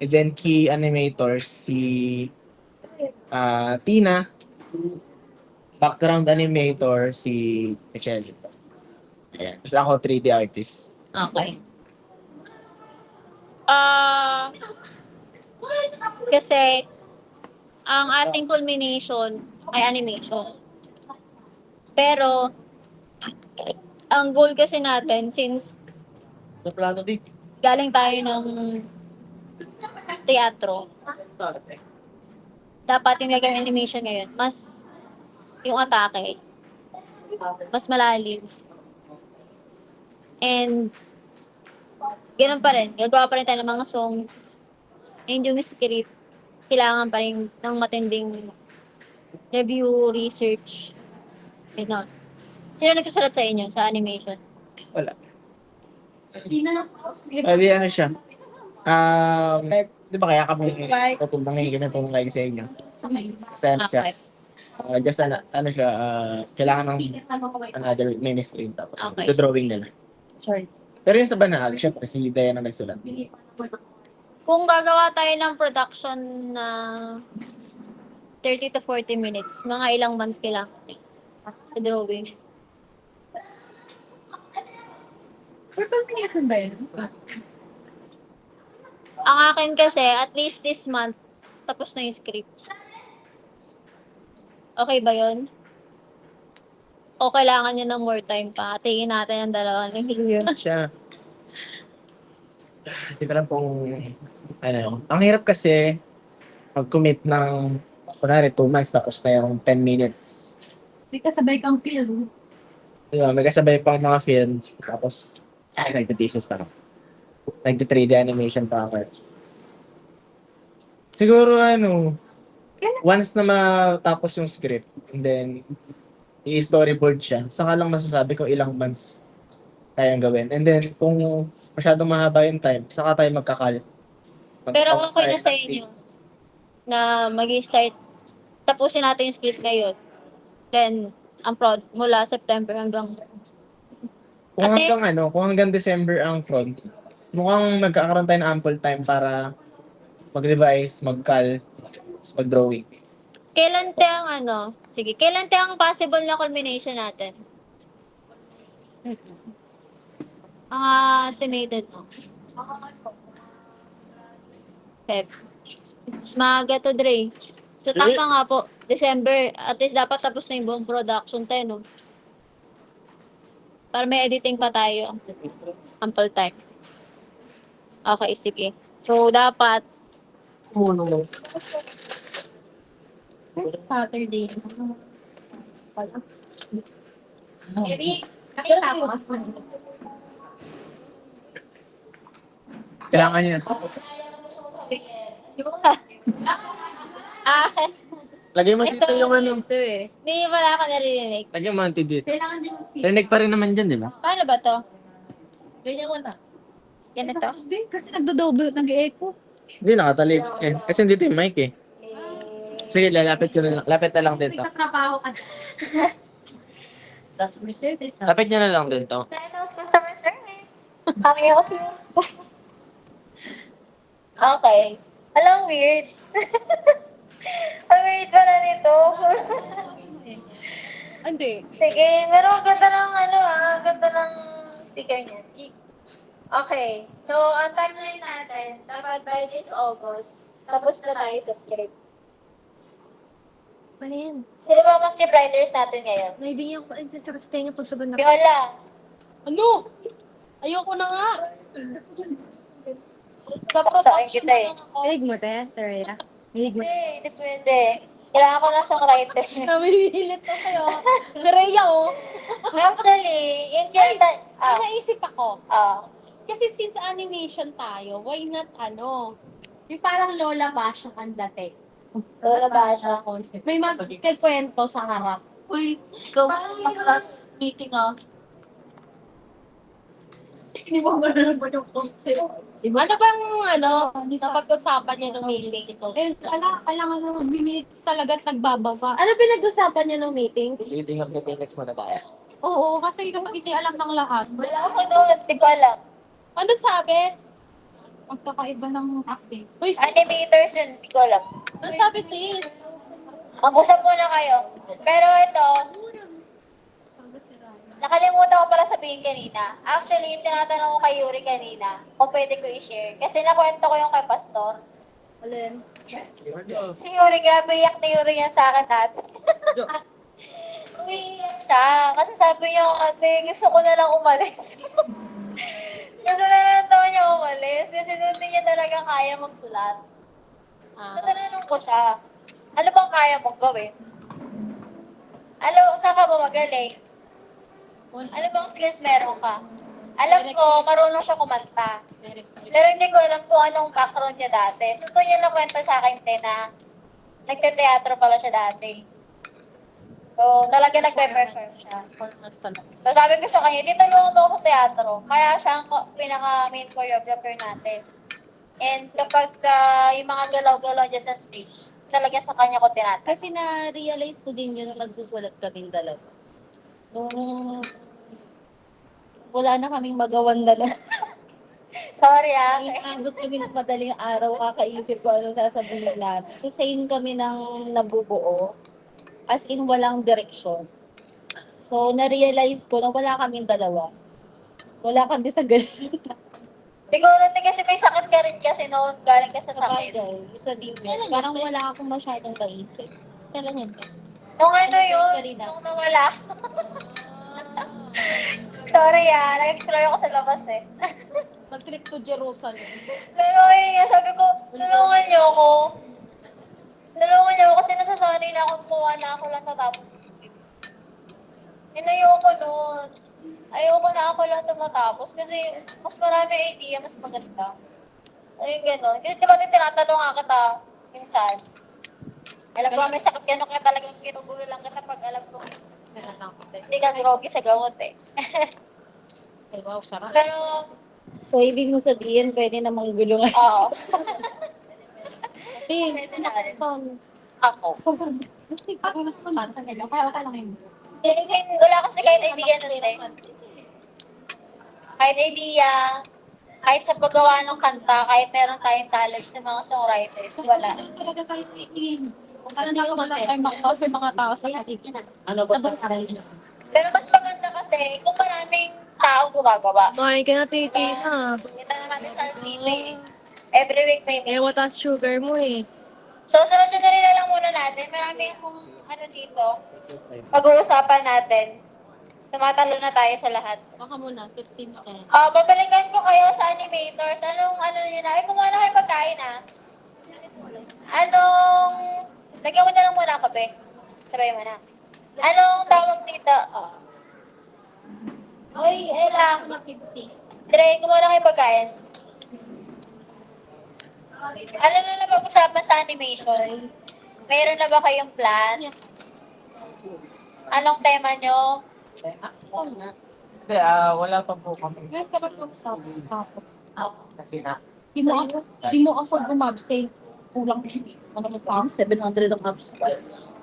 And then, key animator si Tina. Background animator si Michelle. Ayan. Tapos ako 3D artist. Okay. Kasi, ang ating culmination ay animation. Pero, ang goal kasi natin, since Sa plano din. galing tayo ng teatro, dapat yung gagawin animation ngayon, mas yung atake, mas malalim. And, ganun pa rin, gagawa pa rin tayo ng mga song, and yung script, kailangan pa rin ng matinding review, research, gano'n. Sino nagsusulat sa inyo sa animation? Wala. Hindi na Di ano siya. Di ba kaya kami tutulong na tulong kayo sa inyo? Kasi ano siya. Okay. Just ano siya, kailangan ng another ministry tapos Okay. ito drawing nila. Sorry. Pero yung sa Banahag, syempre si Dayan ang nagsulat. Kung gagawa tayo ng production na 30 to 40 minutes, mga ilang months kailangan sa drawing. Purple ba yun? Ang akin kasi, at least this month, tapos na yung script. Okay ba yun? O kailangan nyo ng more time pa? Tingin natin ang dalawa ng Yan siya. Hindi ko alam kung ano. Ang hirap kasi mag-commit ng kunwari 2 months tapos na yung 10 minutes. Hindi ka sabay kang feel. Diba? May kasabay pang mga films tapos nagtithesis pa lang. Nagti-3D animation pa ako. Siguro once na matapos yung script and then i-storyboard siya, saka lang masasabi ko ilang months kayang gawin. And then kung masyadong mahaba yung time, saka tayo magkakal. Pero Magtapos okay na tayo sa ng inyo. scenes. na mag-start. Tapusin natin yung script ngayon. Then, ang prod mula September hanggang Kung Ate? kung hanggang December ang front, mukhang magkakaroon tayo ng ample time para mag-revise, mag-cal, mag-drawing. kailan te ang sige, kailan te ang possible na culmination natin? Ang estimated mo. Feb. Mas maaga to, Dre. So, tama nga po. December, at least dapat tapos na yung buong production tayo, no? Para may editing pa tayo. Ample time. Okay, sige. So, dapat Saturday. nakita ko. Kailangan niya. Lagay mo Ay, dito yung Ito eh. Hindi wala ako naririnig. Lagay mo dito. Kailangan din ng feel. Rinig pa rin naman dyan, di ba? Paano ba to? Ganyan wala. Yan ito? Kasi nagdo-double, nag-echo. Hindi, nakatalig. Kasi dito yung mic eh. Sige, lapit na lang dito. Nagtatrabaho ka. Customer service. Lapit niya na lang dito. Titles customer service. How may I help you? Okay. Alam, weird. Ang weird pala nito. Hindi. Sige, pero ang ganda ng ang ganda ng speaker niya. Okay. So, ang timeline natin, dapat by this August, tapos na tayo sa script. Ano yan? Sino ba mas writers natin ngayon? Naibigyan ko pa sa tenga pag sabon na. Viola. Ano? Ayoko na nga. Saksakin kita eh. Hilig mo, te? Terera? Hilig mo? Hindi pwede. Kailangan ko ng songwriter. Namihilit na kayo. Nereya, oh. Actually, yun kaya Naisip ako. Kasi since animation tayo, why not yung parang Lola Basha ang dating. Lola ba siya? May magkikwento sa harap. Uy, ikaw ang class meeting ah. Hindi mo ba naman yung concept? Ano bang, napag-usapan niya nung meeting? Alam mo, minutes talaga at nagbabasa. Ano pinag-usapan niyo nung meeting? Leading up the minutes muna tayo. Oo, kasi kapag hindi alam ng lahat, Wala ako doon. Hindi ko alam. Ano sabi? magkakaiba ng acting. Uy, Animators yun. Hindi ko alam. ano sabi sis? Mag-usap muna kayo. Pero ito, nakalimutan ko pala sabihin kanina. Actually, yung tinatanong ko kay Yuri kanina, kung pwede ko i-share. Kasi nakwento ko yung kay Pastor. Alin? Si Yuri, grabe iyak ni Yuri yan sa akin dati. Umiiyak siya. Kasi sabi niya, ate, gusto ko na lang umalis. Gusto na lang daw niya umalis. Kasi hindi niya talaga kaya magsulat. Natanong ko siya, ano bang kaya mong gawin? Saan ka ba magaling? Ano bang skills meron ka? Alam ko, marunong siya kumanta. Pero hindi ko alam kung anong background niya dati. So, ito niya nakwenta sa akin, na nagte-teatro pala siya dati. So, talaga nagpe-perform siya. So, sabi ko sa kanya, dito tulungan mo ako sa teatro. Kaya siya ang pinaka-main choreographer natin. And kapag yung mga galaw-galaw niya sa stage, talaga sa kanya ko tinatanong. Kasi na-realize ko din yun nung nagsusulat kaming dalawa. Nung wala na kaming magawan dala. Sorry Inabot kami ng madaling araw, kakaisip ko ano sasabihin natin. Design kami ng nabubuo. As in, walang direksyon. So, na-realize ko na wala kaming dalawa. Wala kami sa ganun. Siguro din kasi may sakit ka rin kasi noon galing ka sa sakit. Sabagay, isa din yun. Parang wala akong masyadong maisip. Kailan yun? Nung ano yun, nung nawala ako. Sorry nag-explore ako sa labas eh. Mag-trip to Jerusalem. Pero ayun nga, sabi ko, tulungan niyo ako. Tulungan niyo ako kasi nasasanay na akong kumuha na ako lang tatapos. Ayoko nun. Ayoko na ako lang tumatapos kasi mas marami idea, mas maganda. Ayun gano'n. Kasi diba tinatanong nga kita minsan. Alam ko may sakit gano'n kaya talagang ginugulo lang kita pag alam ko hindi ka grogi sa gamot eh. Wow, sarap. Pero, So, ibig mo sabihin, pwede namang gulungan. oo. Pwede na rin. Ako. Ako mas naman talaga. Kaya okay lang yun. Wala kasi kahit idea nun eh. Kahit idea, kahit sa paggawa ng kanta, kahit meron tayong talent sa mga songwriters, wala. Talaga tayo iingin. Parang hindi ko may mga tao sa atin. Ano ba sa Pero mas maganda kasi kung maraming tao gumagawa. May ka na titi na. Ito naman sa TV. Every week may meeting. Mataas sugar mo eh. So, sunod-sunodin na lang muna natin. Marami akong dito. Pag-uusapan natin. Tumatalo na tayo sa lahat. Baka muna, 15 minutes. Babalikan ko kayo sa animators. Anong nyo na? Kumuha na kayo pagkain lagyan mo na lang muna ang kape. Sabay mo na. Anong tawag dito? Uy, Ella. Dre, kumuha na kayo pagkain. Ano na pag-usapan sa animation? Meron na ba kayong plan? Anong tema nyo? Hindi, wala pa po kami. Meron ka ba kung sa Kasi na. Di mo afford umabsent. Kulang ano mo pa? 700 ang absence.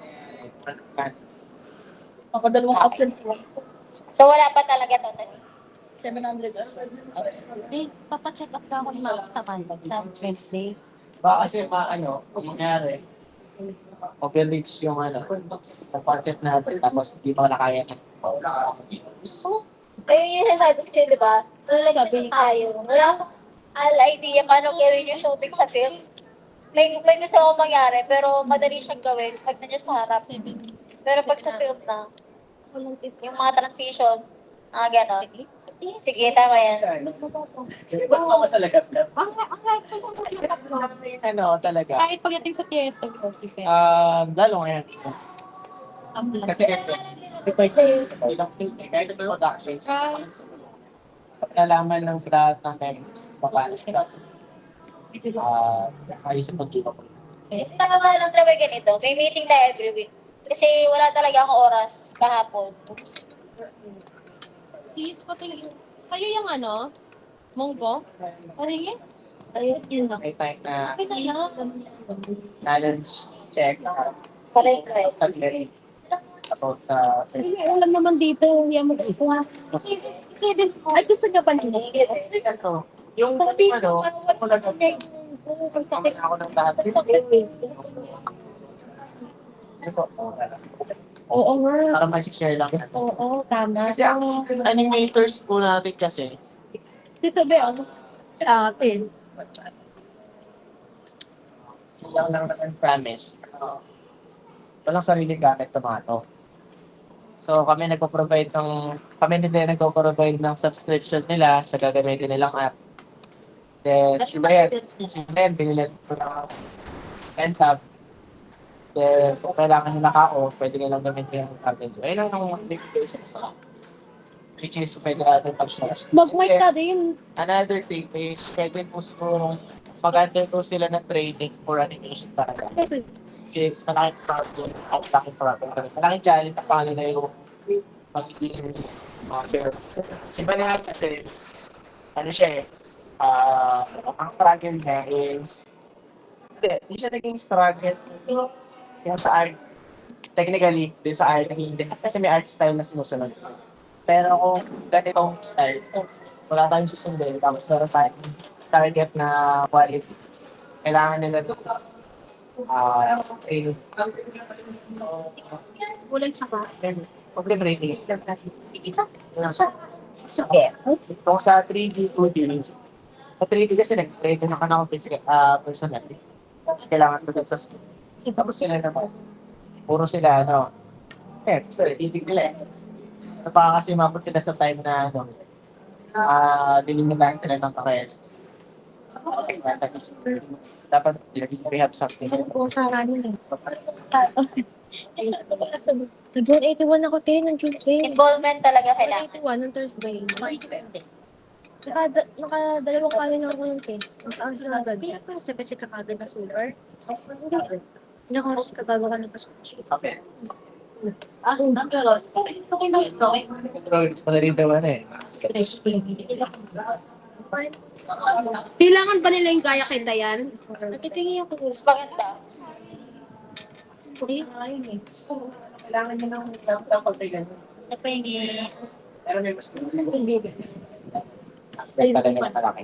Ako dalawang absence lang. So, wala pa talaga totally. 700 absence. Hindi, papacheck up ka ako sa kanila sa Wednesday. Baka kasi kung mangyari, overreach yung concept natin, tapos di pa nakaya na. Ayun yung sinasabi ko sa'yo, di ba? Nung nag-shoot tayo, wala akong idea paano gawin yung shooting sa film. may gusto akong mangyari, pero madali siyang gawin pag nandiyan sa harap. Pero pag sa field na, yung mga transition, gano'n. Sige, tama yan. Ba't ka sa lagap-lap? Ang right ko lang Ano talaga? kahit pagdating sa theater. Lalo ngayon. Kasi iba sa ilang film eh. Kahit sa production. Nalaman lang sa lahat ng members. Paano siya. Ayos ang pag-iba ko. Hindi naman lang gawin ganito. May meeting tayo every week. Kasi wala talaga akong oras kahapon. Sis, pati sa'yo yung ano? Munggo? Ano yun? Ayun, yun lang. May time na Okay na yan. challenge check. Pareho ko eh. Subject about sa Alam naman dito, yung magkukuha. Ay, gusto niya pa nila. Sige, eh. yung Sabi ano, ako ako ng lahat. Oo nga. Para ma-share lang natin. Oo, tama. Kasi ang animators po natin kasi, Dito ba ano? Atin. lang naman promise. Walang sarili gamit ito mga to. So kami nagpo-provide ng subscription nila sa gagamitin nilang app. Then, si Brian, binili ko ng N-Tab. Then, kung kailangan nila ka-off, pwede nilang gamitin yung tablet. Ayun ang mga limitations. Which is, pwede natin pag-share. Mag-mic ka din. Another thing is, pwede po siguro mag-undergo sila ng training for animation talaga. Kasi it's malaking problem. Malaking challenge sa kanila yung magiging share. Si Banahan kasi, ano siya eh, ang struggle niya is, hindi siya naging struggle yung sa art. Technically, din sa art, hindi. Kasi may art style na sinusunod. Pero kung ganitong style, wala tayong susundin, tapos meron tayong target na quality. Kailangan nila ito. Ulan siya ka. Pag-tracing. Sige. Sige. Kung sa 3D, 2D, sa 3D kasi nag-trade na ka na personal. Kasi kailangan ko dun sa school. Tapos sila naman. Puro sila, gusto titig nila eh. Baka kasi mabot sila sa time na, dilinitan sila ng kakayan. Dapat we have something. Kung sa kanin. Nag-June 81 ako, ng June 10. Involvement talaga kailangan. 81 ng Thursday. Nakadalawang kanin ako ng 10. Ang taas na agad. Pero sabi siya kakagad na solar. Ilang oras ka bago ka napasok? Okay. Nagkaroon. Okay na ito. Pero gusto na rin naman eh. Kailangan ba nila yung kaya kita yan? Natitingin ako. Mas maganda. Kailangan nyo ng konti pero may mas pala nila malaki.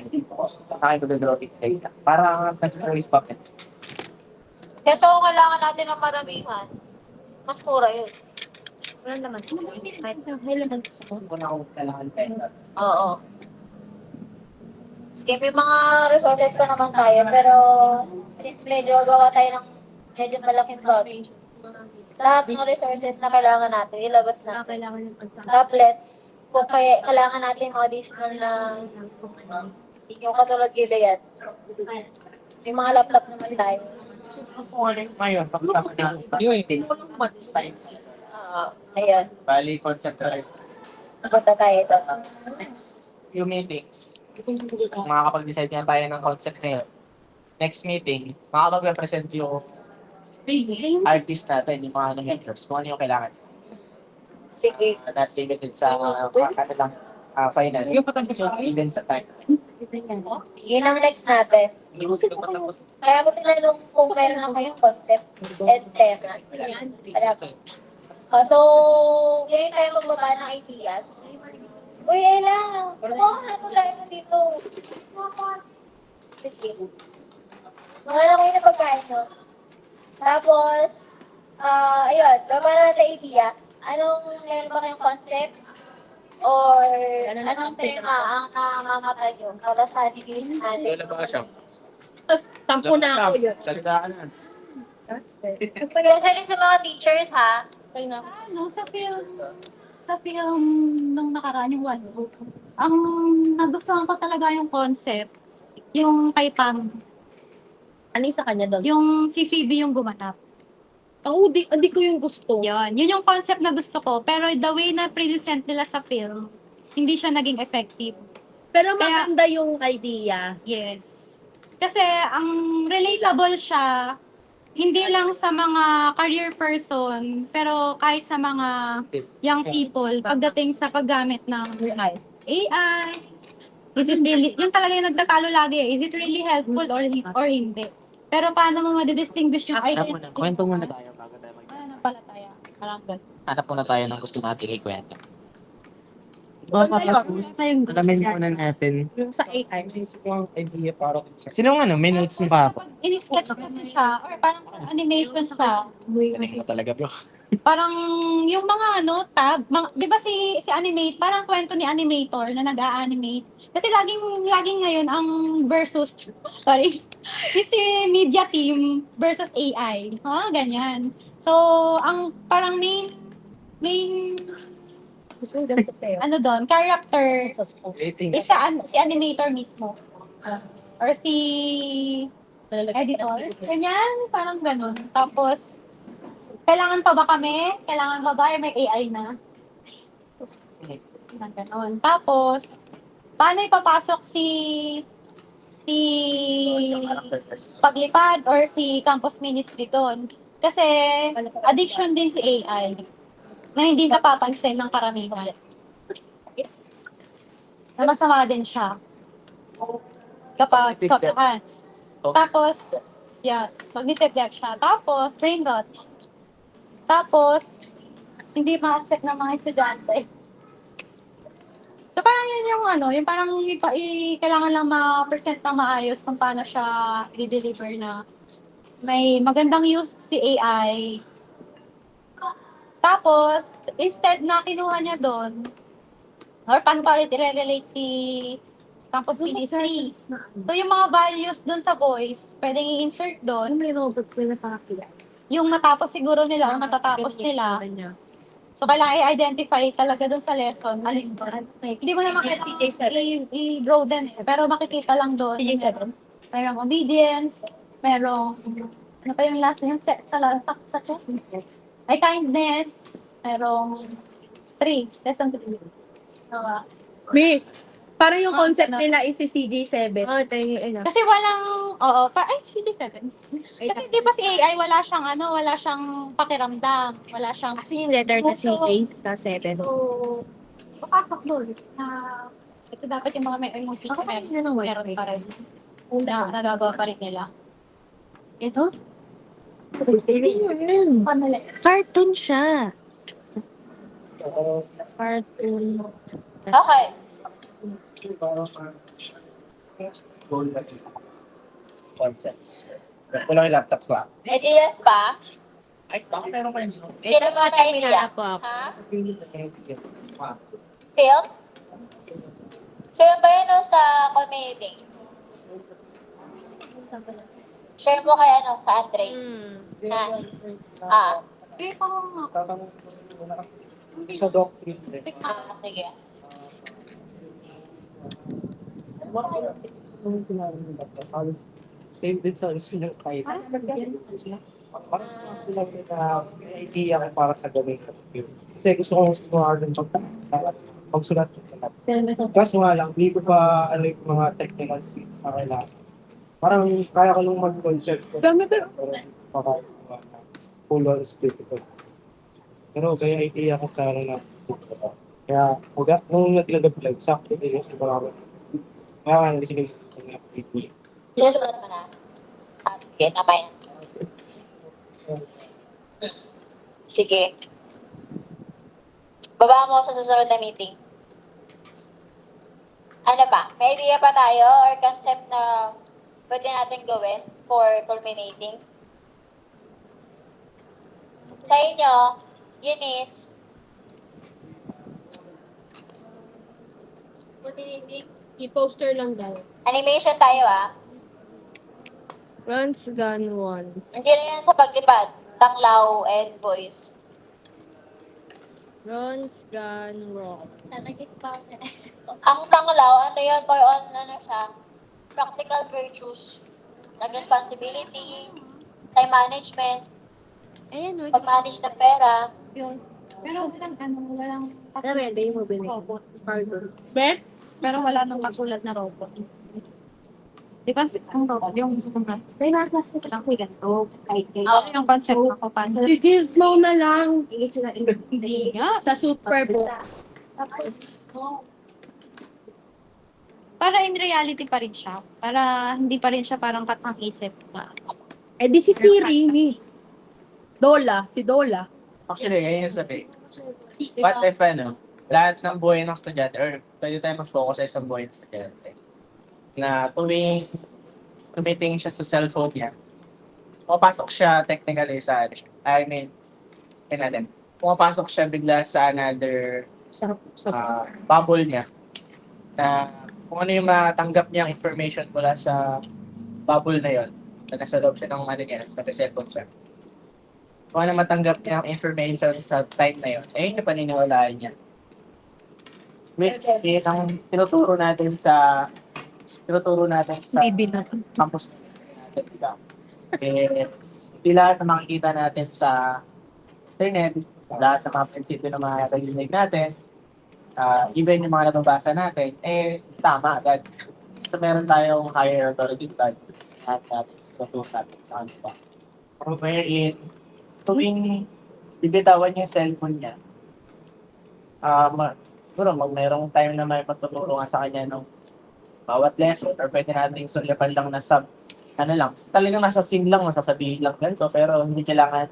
Malaki ko na drawing data. Para nag-release puppet. Kasi kung kailangan natin ng maramihan, mas mura yun. Wala naman. Kahit sa kailangan gusto ko. Kung ako kailangan tayo. Oo. Sige, may mga resources pa naman tayo, pero since medyo gawa tayo ng medyo malaking project, lahat ng resources na kailangan natin, ilabas natin. Kailangan yung pagsama. Tablets, kung kailangan natin yung additional na yung katulad gila yan. May mga laptop naman tayo. Kung ano yung ngayon, pagkakama natin. Yun, walang months times. Ayun, Bali, conceptualized. punta tayo ito. Next, yung meetings. Makakapag-decide nga tayo ng concept ngayon. Next meeting, makakapag-represent yung artist natin, yung mga animators, kung ano yung kailangan. Sige. Not limited sa kanilang final. Even sa time. Yun ang next natin. Kaya ko tinanong kung meron lang kayong concept and tema. Wala po. So, ngayon tayo magbaba ng ideas. Uy, Ella! Kumakas na po tayo dito. Sige. Mga lang kayo na pagkain, no? Tapos, ayun, baba na natin idea. Anong meron ba kayong concept? Or anong tema ang namamatay nyo para sa animation natin? Wala ba siya? Tampo na ako yun. Salita ka na. Especially sa mga teachers, ha? Ano, sa film nung nakaraan yung One Book, ang nagustuhan ko talaga yung concept, yung kay Pam, Ano yung sa kanya doon? yung si Phoebe yung gumanap. Ako, hindi ko yung gusto. Yun yung concept na gusto ko, pero the way na present nila sa film, hindi siya naging effective. Pero Kaya- maganda yung idea. Yes. Kasi ang relatable siya, hindi lang sa mga career person, pero kahit sa mga young people, pagdating sa paggamit ng AI, is it really, yung talaga yung nagtatalo lagi, is it really helpful or hindi? Pero paano mo madidistinguish yung Hanap identity? kwento muna tayo bago tayo Mananampalataya. Parang ganun. Hanap muna tayo ng gusto nating ikwento. Alamin muna natin. Yung sa AI. Yung idea para sa Sinong may notes mo pa ako? Kapag in-sketch kasi siya, or parang animation siya, Galing mo talaga, bro. parang yung mga di ba si Animate, parang kwento ni animator na nag-a-animate. Kasi laging ngayon ang versus, sorry, is si media team versus AI. Ganyan. So, ang parang main Gusto ko ganito tayo. doon, character Sa school. is si animator mismo. Or si editor. Ganyan, parang ganun. Tapos, kailangan pa ba kami? Kailangan ba ba? May AI na. Parang ganun. Tapos, paano ipapasok si Paglipad or si Campus Ministry doon? Kasi, addiction din si AI na hindi napapansin ng karamihan. Na masama din siya. Kapag hands. Tapos, cognitive depth siya. Tapos, brain rot. Tapos, hindi ma-accept ng mga estudyante. So, parang yun yung yung parang kailangan lang ma-present na maayos kung paano siya i-deliver na may magandang use si AI. Tapos, instead na kinuha niya doon, or paano pa i-relate si Campus Ministry. So, yung mga values doon sa voice, pwedeng i-insert doon. May robot sila nakakila. Yung natapos siguro nila o matatapos nila. So, kailangan i-identify talaga doon sa lesson. Alin doon. Hindi mo naman kailangan i-draw din. Pero makikita lang doon. Merong obedience, merong, ano pa yung last na yung sa chest? Ay, kindness, merong 3, lesson 3. May, parang yung concept nila is si CJ7. Kasi walang, CJ7. Kasi di ba si AI, wala siyang pakiramdam, wala siyang, Kasi yung letter na si 8 na 7. so, papasok doon na, ito dapat yung mga may emotion, meron pa rin. Nagagawa pa rin nila. Ito? Cartoon siya. Cartoon. Okay. Concepts. Wala yung laptop ko. Ideas pa? Ay, baka meron kayo notes. Sino ba may idea? Ha? Film? Film ba yun o sa community? Share mo kay kay Andre. Ha? Eh, parang, Sa doctrine. Sige. Nung sinabi ng doctor, halos same din sa yung kahit. Parang sinabi lang na may idea ko para sa gawin ko. Kasi gusto kong gumawa ng pagsulat ko sa lahat. Kaso nga lang, hindi ko pa alam yung mga technical skills na kailangan. Parang kaya ko lang mag-concept ko. Pero full on split ko. Pero kaya idea ko sa na kaya nung nag-vlog, sakto din yung sigurado. Kaya listening sa Sinusulat mo na? Sige, tama yan. Sige. Baba mo sa susunod na meeting. Ano ba? May idea pa tayo or concept na pwede natin gawin for culminating? Sa inyo, yun is I-poster lang daw. animation tayo Bronze Gun 1. Nandiyan na yan sa paglipad. Tanglaw and boys. Bronze Gun Rock. Nalagis pa ako. Ang tanglaw, ano yun? More on, ano siya? Practical virtues. Like responsibility, time management, Ayan, no. pag-manage ng pera. Yun. Pero walang Hindi mo binili. robot. Bet? Pero wala nang katulad na robot. Di ba, ang robot, yung may mga klase lang ko ganito. Kahit yung concept ako, paano? Si Gizmo na lang. Hindi nga. Sa Super Bowl. Para in reality pa rin siya. Para hindi pa rin siya parang katang isip na. Eh di si Siri ni. Dola. Si Dola. Actually, ganyan yung sabi. What if lahat ng buhay ng estudyante, or pwede tayo mag-focus sa isang buhay ng estudyante, na tuwing tumitingin siya sa cellphone niya, pumapasok siya technically sa, pumapasok siya bigla sa another bubble niya, na kung ano yung matanggap niyang information mula sa bubble na yon, na nasa loob siya ng niya, pati cellphone siya. Kung ano matanggap niyang information sa time na yon, yun yung paniniwalaan niya. Which is ang tinuturo natin sa Bibi na. campus natin, diba? Is, di lahat na makikita natin sa internet, lahat ng mga prinsipyo na makakarinig natin, even yung mga nababasa natin, tama agad. So, meron tayong higher authority body at natin tuturo natin sa kanila. Wherein, tuwing bibitawan yung cellphone niya, siguro merong time na may magtuturuan sa kanya ng bawat lesson, or pwede natin sulyapan lang na talagang nasa scene lang, masasabihin lang ganito, pero hindi kailangan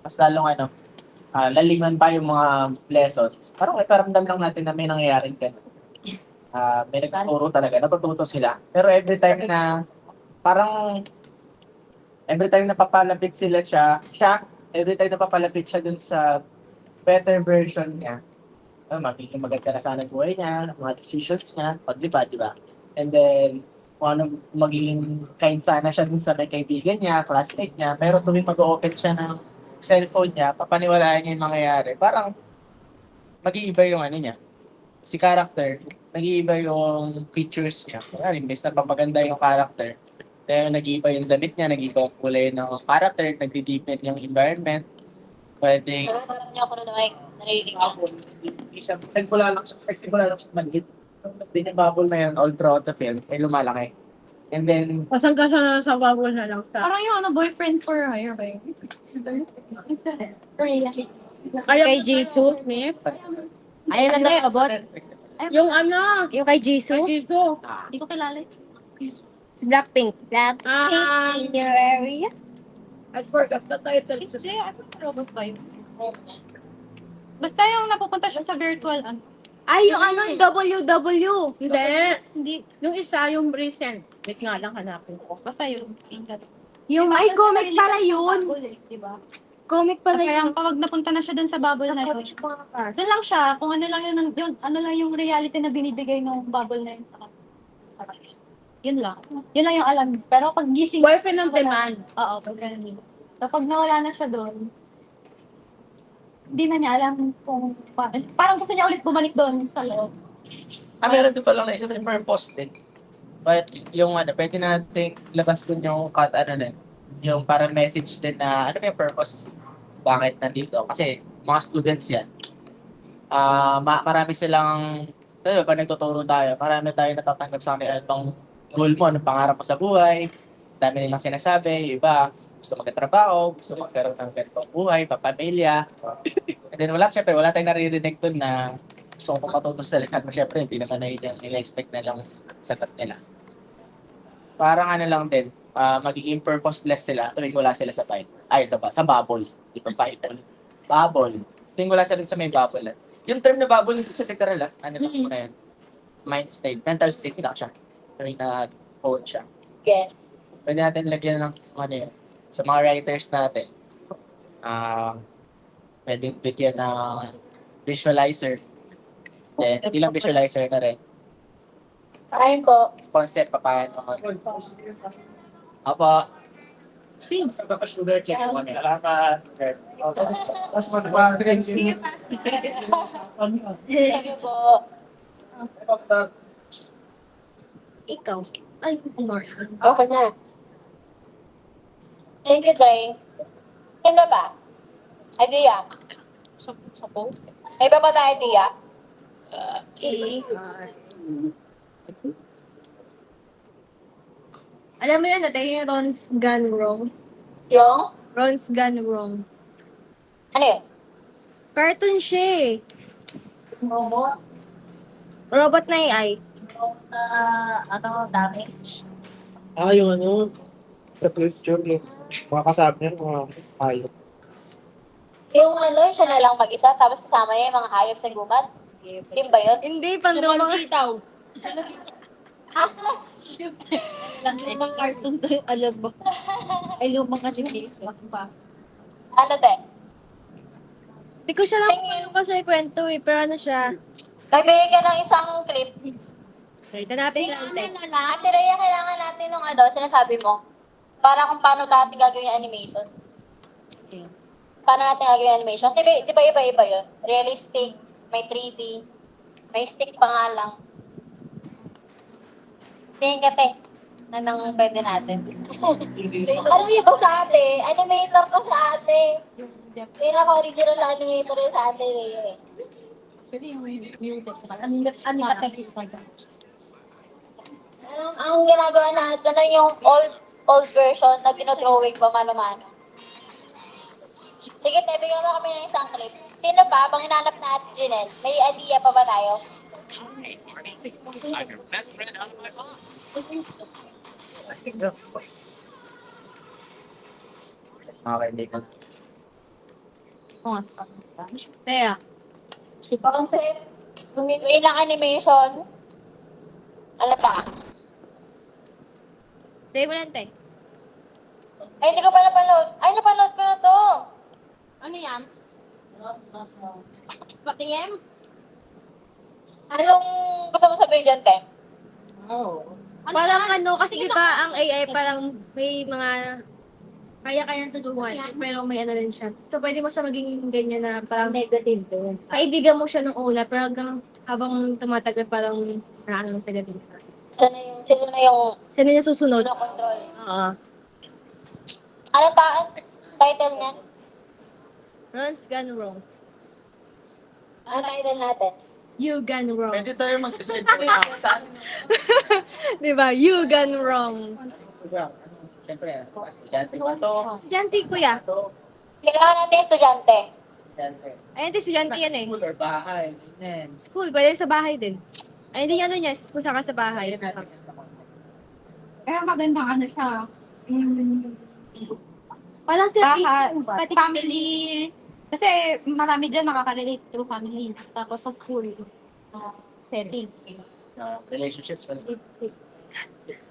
mas lalong laliman pa yung mga lessons. Parang iparamdam lang natin na may nangyayaring ganito. May nagtuturo talaga, natututo sila. Pero every time na papalapit every time na papalapit siya dun sa better version niya, magiging maganda na sana buhay niya, mga decisions niya, paglipad, di ba? And then, kung ano magiging kind sana siya dun sa may kaibigan niya, classmate niya, pero tuwing mag-open siya ng cellphone niya, papaniwalaan niya yung mangyayari. Parang, mag-iiba yung niya. Si character, nag-iiba yung features niya. Kaya, imbes na papaganda yung character, kaya nag-iiba yung damit niya, nag-iiba yung kulay ng character, nagdi-deepen yung environment. Pwedeng, Pero alam niya kung ano na narinig niya. nagsimula lang siya maliit. Hindi yung bubble na yun, all throughout the film, ay lumalaki. And then, Pasang ka na sa bubble na lang siya. Parang yung boyfriend for hire ba yun? Kay Jisoo, ni? Ayun ang nakabot. Yung yung kay Jisoo. Hindi ko kilala. Si Blackpink. In your area? I forgot the title. Hindi, ano robot ba yun? Basta yung napupunta siya sa virtual, Ay, yung WW. Hindi. Yung isa, yung recent. Wait nga lang, hanapin ko. basta yung Yung ay comic pala yun. Diba? Comic pala Kaya yun. pag napunta na siya dun sa bubble na yun, doon lang siya, kung ano lang ano lang yung reality na binibigay ng bubble na yun sa kanya. Yun lang. Yun lang yung alam. Pero pag gising, Boyfriend ng demand. oo, pag ganun. Kapag nawala na siya doon, hindi na niya alam kung parang gusto niya ulit bumalik doon sa loob. meron din palang naisip yung purpose din. But yung pwede natin labas din yung yung parang message din na ano yung purpose, bakit nandito. Kasi mga students yan. Marami silang, pag nagtuturo tayo, marami tayong natatanggap sa kanila itong goal mo, anong pangarap mo sa buhay, dami nilang sinasabi, yung iba, gusto magkatrabaho, gusto magkaroon ng ganitong buhay, papamilya. And then wala tayong naririnig dun na gusto ko matuto sa lahat. Siyempre, hindi naman na yun yung expect na lang sagot nila. Parang lang din, magiging purposeless sila tuwing wala sila sa Bible. Sa bubble. Di ba Bible? Bubble. Tuwing wala sila sa may bubble. Yung term na bubble, sa literal, lang po na yun? Mind state, mental state lang siya. Tuwing na-hold siya. Okay. Pwede natin lagyan ng yun. Sa mga writers natin, pwedeng bigyan ng visualizer. Then, ilang visualizer na rin. Ayun po. Concept pa paano. Opo. Sugar check mo. Salamat. Thank you po. Ikaw. Ay, Okay na. Thank you, Dre. Sino ba? Idea. sa po. May iba ba tayo idea? Alam mo yun, natin yung Ron's Gone Wrong. Yung? Ron's Gone Wrong. Ano yun? Cartoon siya eh. Robot na AI. Damage. Yung ano, the question, mga kasama niya, mga hayop. Yung ano, siya na lang mag-isa, tapos kasama niya yung mga hayop sa gumat. Yun ba yun? Hindi, pang mga... Mga cartoons daw yung alam mo. Ay, lumang kasi Ano, te? Hindi ko siya lang ko siya ikwento eh, pero ano siya. Magbigay ka ng isang clip. Ito natin lang. Ate Rhea, kailangan natin nung ano, sinasabi mo. Para kung paano natin gagawin yung animation. Paano natin gagawin yung animation? Kasi di ba iba-iba yun? Realistic, may 3D, may stick pa nga lang. Tingin ka, te. Anong pwede natin? Alam niyo ba sa ate? Animator ko sa ate. Pinaka-original na animator yun sa ate Rhea eh. Ang ginagawa natin na yung old version na dinodrawing pa mano-mano. Sige, te, bigyan mo kami ng isang clip. Sino pa? Bang hinanap na Ate Janelle? May idea pa ba tayo? Okay, hindi ko. Kaya, Concept, way ng animation. Ano pa? day mo lang, te. Ay, hindi ko pa napanood. Ay, napanood ko na to. Ano yan? Patingin? Anong gusto mo sabihin dyan, te? Parang ano, kasi di ba ang AI parang may mga kaya-kaya tulungan, pero may ano rin siya. So, pwede mo siya maging ganyan na parang Negative to. kaibigan mo siya nung una, pero hanggang habang tumatagal parang ano talaga din. Sino na yung Siya na yung susunod. control? Oo. Ano title niyan? Ron's Gone Wrong. Ano title natin? You Gone Wrong. Pwede tayo mag-decide kung saan. Di ba? You Gone Wrong. Siyempre, estudyante pa to. Estudyante, kuya. Kailangan natin estudyante. Estudyante. Ayun, estudyante yan eh. School or bahay. Ganyan. School, pwede sa bahay din. Ay, hindi ano niya, school saka sa bahay. Pero magandang ano siya. Parang sila Pati family. Kasi marami dyan nakaka-relate through family. Tapos sa school. Setting. Relationships.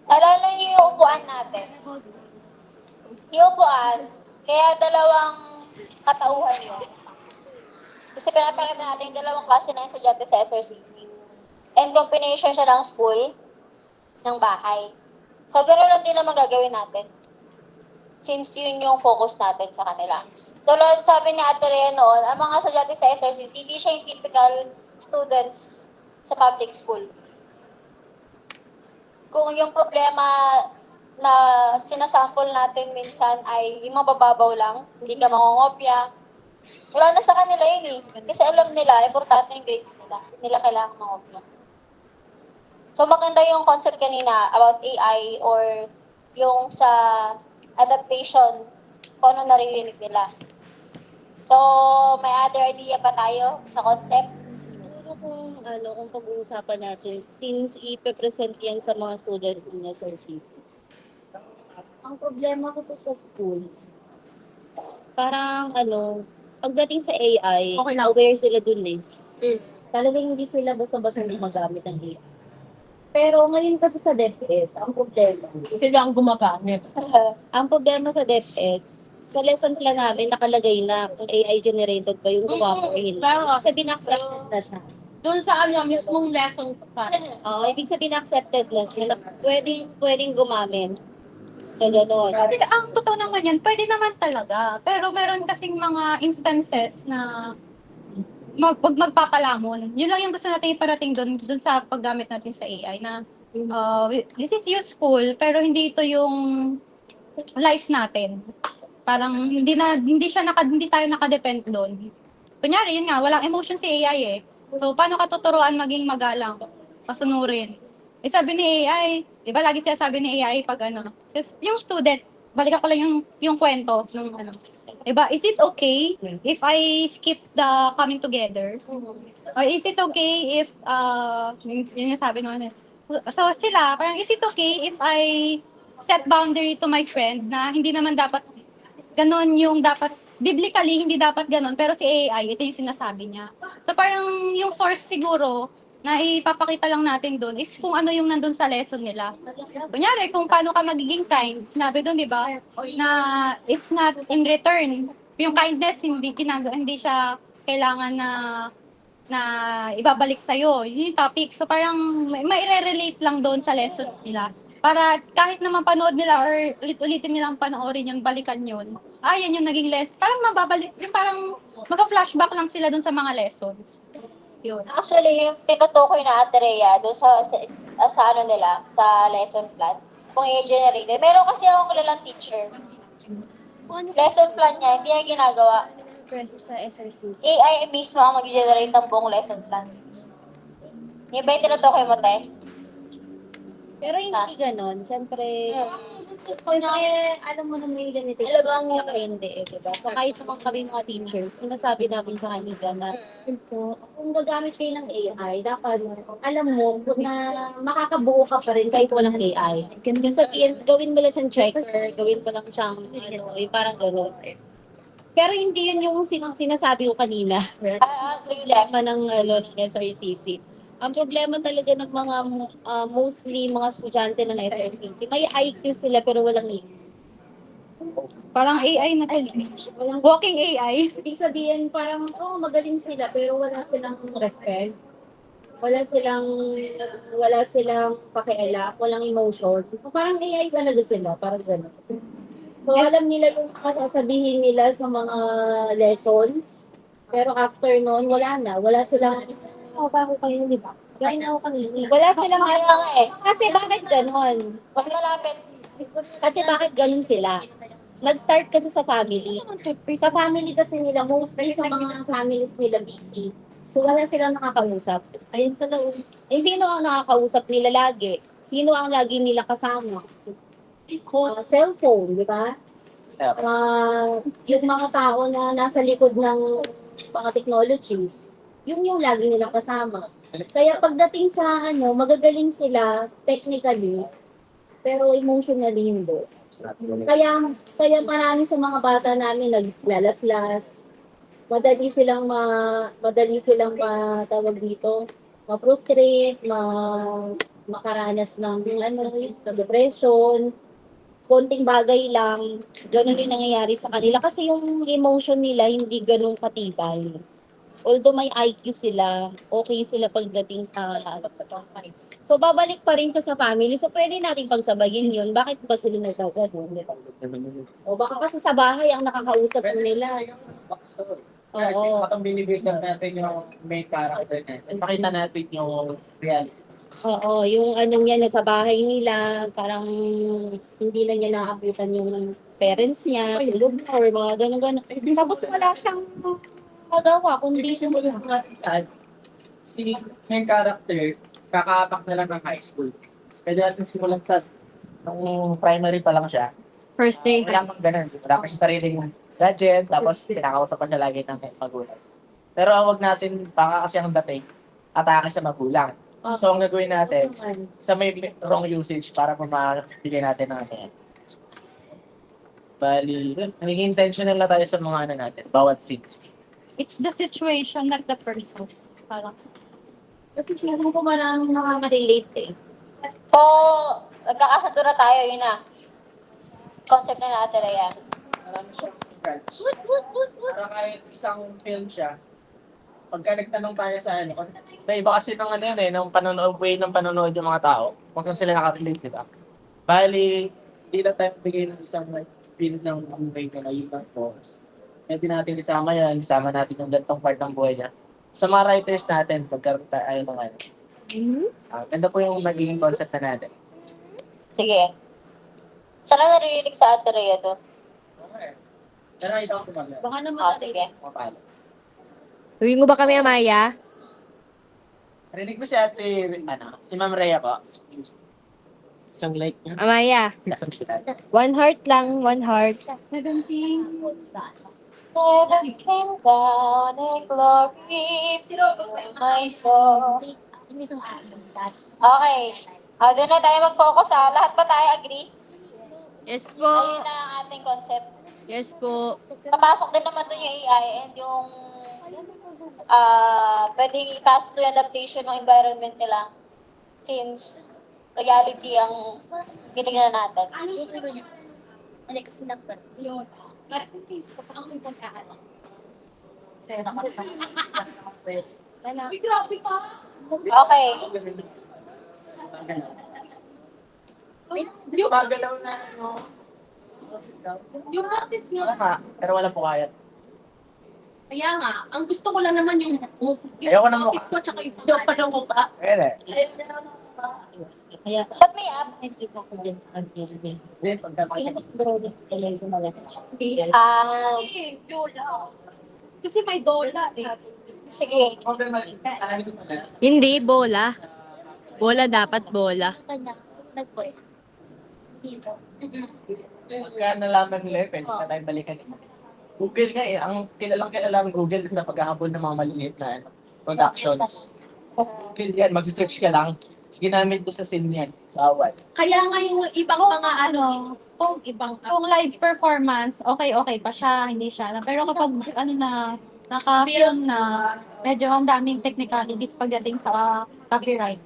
Alala niyo yung upuan natin. Yung upuan, kaya dalawang katauhan yun. Kasi pinapakita natin yung dalawang klase ng estudyante sa SRCC. And combination siya ng school, ng bahay. So, gano'n lang din naman gagawin natin. Since yun yung focus natin sa kanila. Tulad sabi ni Ate Rhea noon, ang mga estudyante sa SRCC, hindi siya yung typical students sa public school. Kung yung problema na sinasample natin minsan ay yung mabababaw lang, hindi ka mangongopya, wala na sa kanila yun eh. Kasi alam nila, importante yung grades nila. Hindi nila kailangan mangopya. So maganda yung concept kanina about AI or yung sa adaptation, kung ano naririnig nila. So, may other idea pa tayo sa concept? Siguro kung pag-uusapan natin, since ipe-present yan sa mga student ng SRCC, ang problema kasi sa school, parang pagdating sa AI, Okay lang. aware sila dun eh. Talagang hindi sila basta-basta gumagamit ng AI. Pero ngayon kasi sa DepEd, ang problema, sila ang gumagamit. Ang problema sa DepEd, sa lesson plan namin, nakalagay na kung AI generated ba yung gawa mo o hindi. Kasi binaccepted na siya. Doon sa mismong lesson pa. Oo, ibig sabihin accepted na sila. Pwedeng gumamit. So, gano'n. Ang totoo naman yan, pwede naman talaga. Pero meron kasing mga instances na wag magpapalamon. Yun lang yung gusto natin iparating dun sa paggamit natin sa AI na this is useful pero hindi ito yung life natin. Parang hindi tayo nakadepend doon. Kunyari, yun nga, walang emotion si AI eh. So, paano ka tuturuan maging magalang? Pasunurin. Sabi ni AI, di ba lagi sinasabi ni AI pag yung student, balikan ko lang yung kwento ng Diba, is it okay if I skip the coming together? Or is it okay if, yun yung sabi naman So sila, parang is it okay if I set boundary to my friend na hindi naman dapat ganon yung dapat, biblically hindi dapat ganon, pero si AI, ito yung sinasabi niya. So parang yung source siguro na ipapakita lang natin doon is kung ano yung nandun sa lesson nila. Kunyari, kung paano ka magiging kind, sinabi doon, di ba, na it's not in return. Yung kindness, hindi siya kailangan na ibabalik sa'yo. Yun yung topic. So parang may relate lang doon sa lessons nila. Para kahit naman panood nila or ulit-ulitin nilang panoorin yung balikan yun. Yan yung naging lesson. Parang mababalik, yung parang maka-flashback lang sila doon sa mga lessons. Yun. Actually, yung tinutukoy na Ate Rhea, doon sa ano nila, sa lesson plan, kung i-generate. Meron kasi akong kilalang teacher. Lesson plan niya, hindi niya ginagawa. Sa SRCC. AI mismo ang mag-generate ng buong lesson plan. Yung ba yung tinutukoy mo, te? Pero hindi ganon. Siyempre, kung alam mo naman yung ganito, Alam mo ang- saka hindi, diba? So kahit naman kami mga teachers, sinasabi namin sa kanila na kung gagamit kayo ng AI, dapat alam mo na makakabuo ka pa rin kahit walang AI. Kasi sabihin, gawin mo lang siyang checker, gawin mo lang siyang yung parang gano'n. Pero hindi yun yung sinasabi ko kanina. Sige, te. Problema ng SRCC. Ang problema talaga ng mga mostly mga estudyante ng SRCC, may IQ sila pero walang EQ. Parang AI na to. Walking AI. Ibig sabihin parang magaling sila pero wala silang respect. Wala silang pakialam, walang emotion. Parang AI talaga sila, parang gano'n. So alam nila yung sasabihin nila sa mga lessons, pero after noon wala silang pa ako kayo, di ba? Gain ako kanina. Wala silang Kaya nga eh. Kasi bakit ganon? Mas malapit. Kasi bakit ganon sila? Nag-start kasi sa family. Sa family kasi nila, mostly sa mga families nila busy. So wala silang nakakausap. Ayun pala. Sino ang nakakausap nila lagi? Sino ang lagi nila kasama? Cellphone, di ba? Yung mga tao na nasa likod ng mga technologies, yun yung lagi nilang kasama. Kaya pagdating sa magagaling sila technically, pero emotionally hindi. Kaya marami sa mga bata namin naglalaslas. Madali silang tawag dito, ma-frustrate, makaranas ng depression. Konting bagay lang, ganun yung nangyayari sa kanila. Kasi yung emotion nila hindi ganun katibay. Although may IQ sila, okay sila pagdating sa fights. So, babalik pa rin to sa family. So, pwede natin pagsabayin yun. Bakit ba sila nagkagano'n? O baka kasi sa bahay ang nakakausap mo nila. Oo. Patang binibigyan natin yung main character natin. Pakita natin yung reality. Oo, yung anong yan sa bahay nila, parang hindi na niya naabutan yung parents niya, tulog na, or mga gano'n-gano'n. Tapos wala siyang magawa, kundi Simulan natin saan, si main character, kakaapak na lang ng high school. Pwede natin simulan sa, nung primary pa lang siya. First day. Wala pang ganun. Wala pa siya sariling gadget, tapos pinakausap pa siya lagi ng magulang. Pero ang wag natin, baka kasi ang dating, atake sa magulang. So ang gagawin natin, sa may wrong usage para mabigay natin ng ano. Bali, naging intentional na tayo sa mga natin, bawat scene. It's the situation, not the person. Parang. Kasi feeling ko maraming nakaka-relate eh. So, nagkakasato na tayo, yun na. Concept na natin, Rhea. Marami siyang scratch. Para kahit isang film siya, pagka nagtanong tayo sa ano, sa iba kasi ng ano yan eh, ng panonood, way ng panonood yung mga tao, kung saan sila nakarelate, di ba? Bali, hindi na tayo bigay ng isang like, feelings ng buhay na yun ng course. Pwede natin isama natin yung gantong part ng buhay niya. Sa mga writers natin, pagkaroon tayo ng ano. Ganda po yung naging concept na natin. Sige. Sana naririnig sa Ate Rhea doon. Okay. Pero ito ako tumagla. Baka naman Sige. Mapalo. Tuwing mo ba kami, Amaya? Rinig mo si ate, si Ma'am Rhea po. Isang like niya. Amaya, Isang sila. 1 heart lang, 1 heart. 17 came down in glory for my soul. Okay. Doon na tayo mag-focus Lahat ba tayo agree? Yes Ayun po. na ang ating concept. Yes po. Papasok din naman doon yung AI and yung pwedeng ipasok doon yung adaptation ng environment nila since reality ang titignan natin. Hindi kasi nagpar. Yun. Kasi ako yung pagkakala. Kasi Uy, grabe ka! Okay. Yung magalaw na ano. Yung process nga. Tama, pero wala po kaya. Kaya nga, ang gusto ko lang naman yung Ayoko ng mukha. process ko tsaka yung pangalan. Pwede. Kaya, Ba't may app? nakikita ko din sa pag-ibig. Hindi, pagka Kaya mas growing talaga malaki. Dola. Kasi may dola eh. Sige. Hindi, bola. Bola dapat, bola. Kanya, nag-boy. Kaya nalaman nila, pwede na tayo balikan. Google nga eh, ang kilalang Google sa paghahabol ng mga maliliit na ano, productions. Google yan, magsisearch ka lang. Tapos ginamit mo sa scene yan. Bawal. Kaya nga yung ibang mga Kung live performance, okay pa siya, hindi siya. Pero kapag naka-film na, medyo ang daming technicalities pagdating sa copyright.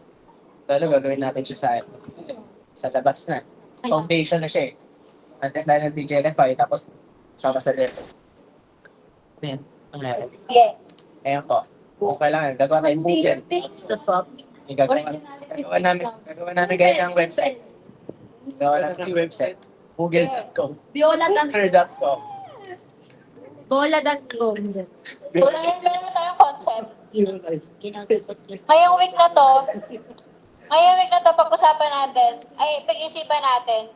Lalo gagawin natin siya sa labas na. Foundation na siya eh. Antin tayo ng DJLFI, tapos sama sa level. Ayan, ang meron. Sige. Ayan po. Kung kailangan, gagawa tayong Google. sa swap. Gagawa namin gaya ng website. Gagawa namin yung website. Google.com. Google.com. Bola.com. Meron tayong concept. Ginagawa Ngayong week na to, pag-usapan natin, pag-isipan natin,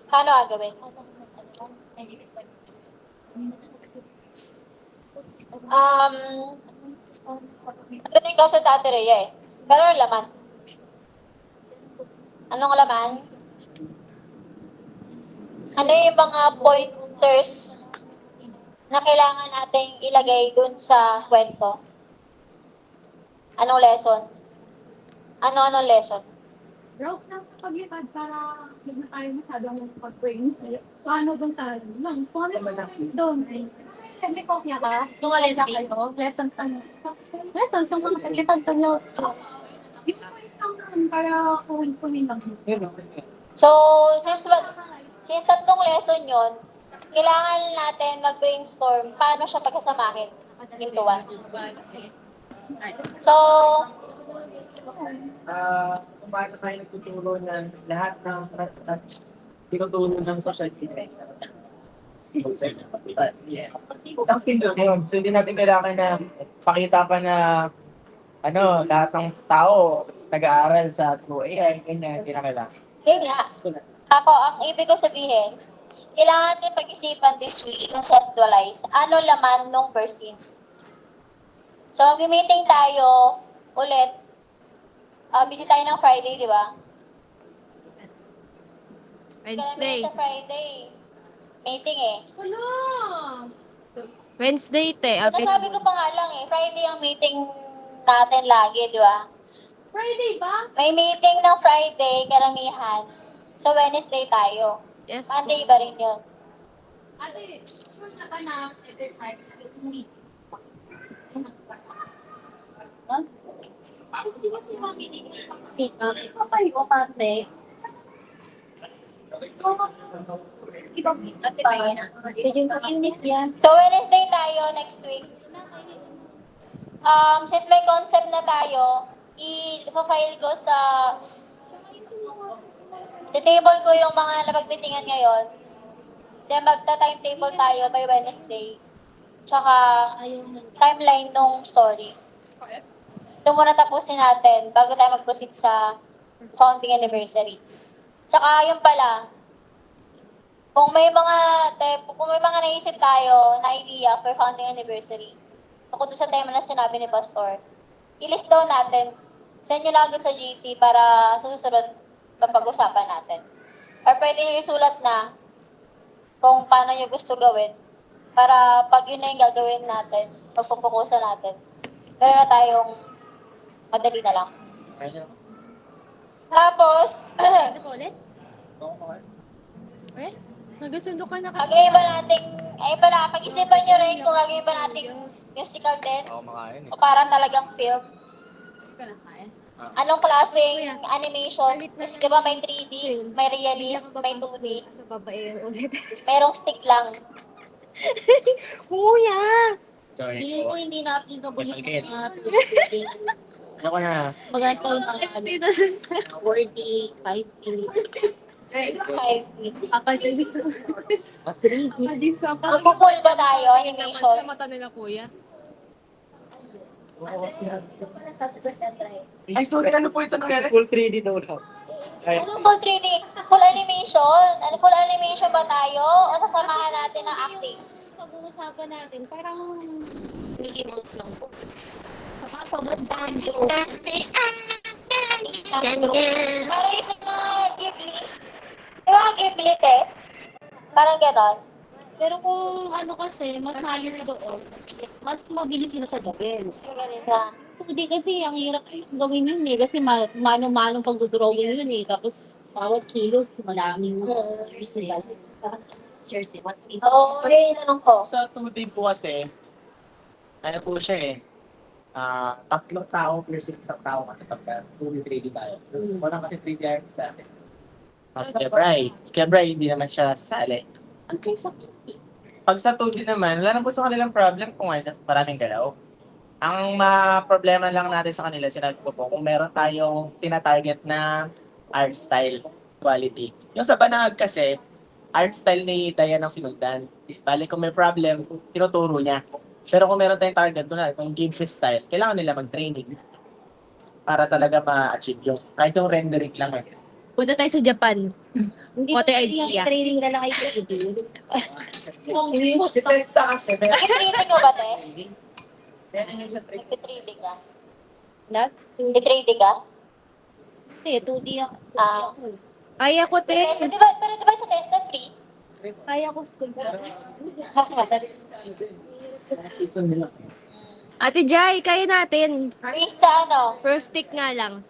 paano gagawin? Ito na ikaw sa Ate Rhea eh. Pero ano laman? Anong laman? Ano yung mga pointers na kailangan nating ilagay dun sa kwento? Anong lesson? Ano lesson? Route lang sa paglipad para hindi na tayo masyadong mag-brain. Paano doon tayo? Lang, kung ano doon. May kopya ka? Yung alin Kayo, lesson sa mga paglipad sa notes. Hindi ko isang para kunin lang. So, since tatlong lesson yon, kailangan natin mag-brainstorm paano siya pagkasamahin into one. So, Kung paano tayo nagtuturo ng lahat ng tinuturo ng social media. Isang simple yun. So, hindi natin kailangan na pakita pa na lahat ng tao nag-aaral sa true AI. Ganyan, hindi na kailangan. yun nga. Ako, ang ibig ko sabihin, kailangan natin pag-isipan this week, i-conceptualize, ano laman nung first scene. So, mag-meeting tayo ulit. Busy tayo ng Friday, di ba? Wednesday. Sa Friday. Meeting eh. Wednesday, te. Sinasabi ko pa nga lang eh, Friday ang meeting natin lagi, di ba? Friday ba? May meeting ng Friday, karamihan. So, Wednesday tayo. Yes. Monday ba rin yun? Ate, kung na ba na every Friday, hindi. Kasi di ba si Mami hindi papay ko pate. Ibang ate pa yan. Yung next yan. So, Wednesday tayo next week. Since may concept na tayo, i-file ko sa table ko yung mga napagbitingan ngayon. Then magta-timetable tayo by Wednesday. Tsaka timeline ng story. Ito muna tapusin natin bago tayo mag-proceed sa founding anniversary. Tsaka yung pala, kung may mga naisip tayo na idea for founding anniversary, tungkol doon sa tema na sinabi ni Pastor, i-list down natin. Send nyo na agad sa GC para sa susunod mapag-usapan natin. Or pwede nyo isulat na kung paano nyo gusto gawin para pag yun na yung gagawin natin, pagpupukusan natin, meron na tayong madali na lang. Tapos, Ano po ulit? Nagasundo ka na pag-iba nating, pag-isipan nyo rin kung gagawin ba nating musical din Ako makain o parang talagang film. Anong klaseng animation? Kasi di ba may 3D, may realist, may 2D, sa babae ulit. merong stick lang. Sorry. Feeling ko hindi na applicable yung Malgit. mga 2D. Ako na. Maganda yung mga 4D, 5D. 5D. Sa Magpo-full ba tayo, animation? mata nila kuya. Ay, sorry. Ano po ito nangyari? Full 3D daw lang. Anong full 3D? Full animation? Ano, full animation ba tayo? O sasamahan natin ng acting? Pag-uusapan natin, parang Mickey Mouse lang po. Parang yung mga Ghibli. Di ba ang Ghibli, te? Parang ganon. Pero kung ano kasi, mas higher doon, mas mabilis sila sa gawin. Yung ganun na. Hindi kasi ang hirap gawin yun eh. Kasi mano-mano pag-drawing yun eh. Tapos bawat kilos, maraming seriously, what's it? So, yun yung tanong ko. Sa 2D po kasi, ano po siya eh, tatlong tao versus isang tao kasi pagka 2D 3D tayo. Walang kasi 3D art sa atin. Mas Kebray, hindi naman siya sasali. Ang kayo sa Pag sa 2D naman, wala na po sa kanilang problem kung ano, maraming galaw. Ang problema lang natin sa kanila, sinabi ko po, kung meron tayong tina-target na art style quality. Yung sa Banag kasi, art style ni Dayan ang sinundan. Bali, kung may problem, tinuturo niya. Pero kung meron tayong target, kung game style, kailangan nila mag-training para talaga ma-achieve yung, kahit yung rendering lang eh. Punta tayo sa Japan. Hindi What ba idea? trading na lang ay 3D? Si Testa kasi, may Nag-3D ka ba, te? training. Kaya ano siya training. Nag-3D ka? Not 2D. Nag-3D ka? Hindi, 2D ako. Ah. Kaya ko, te. Pero di ba sa test na free? Kaya ko still. Season nila. Ate Jai, kaya natin. Free sa ano? First stick nga lang.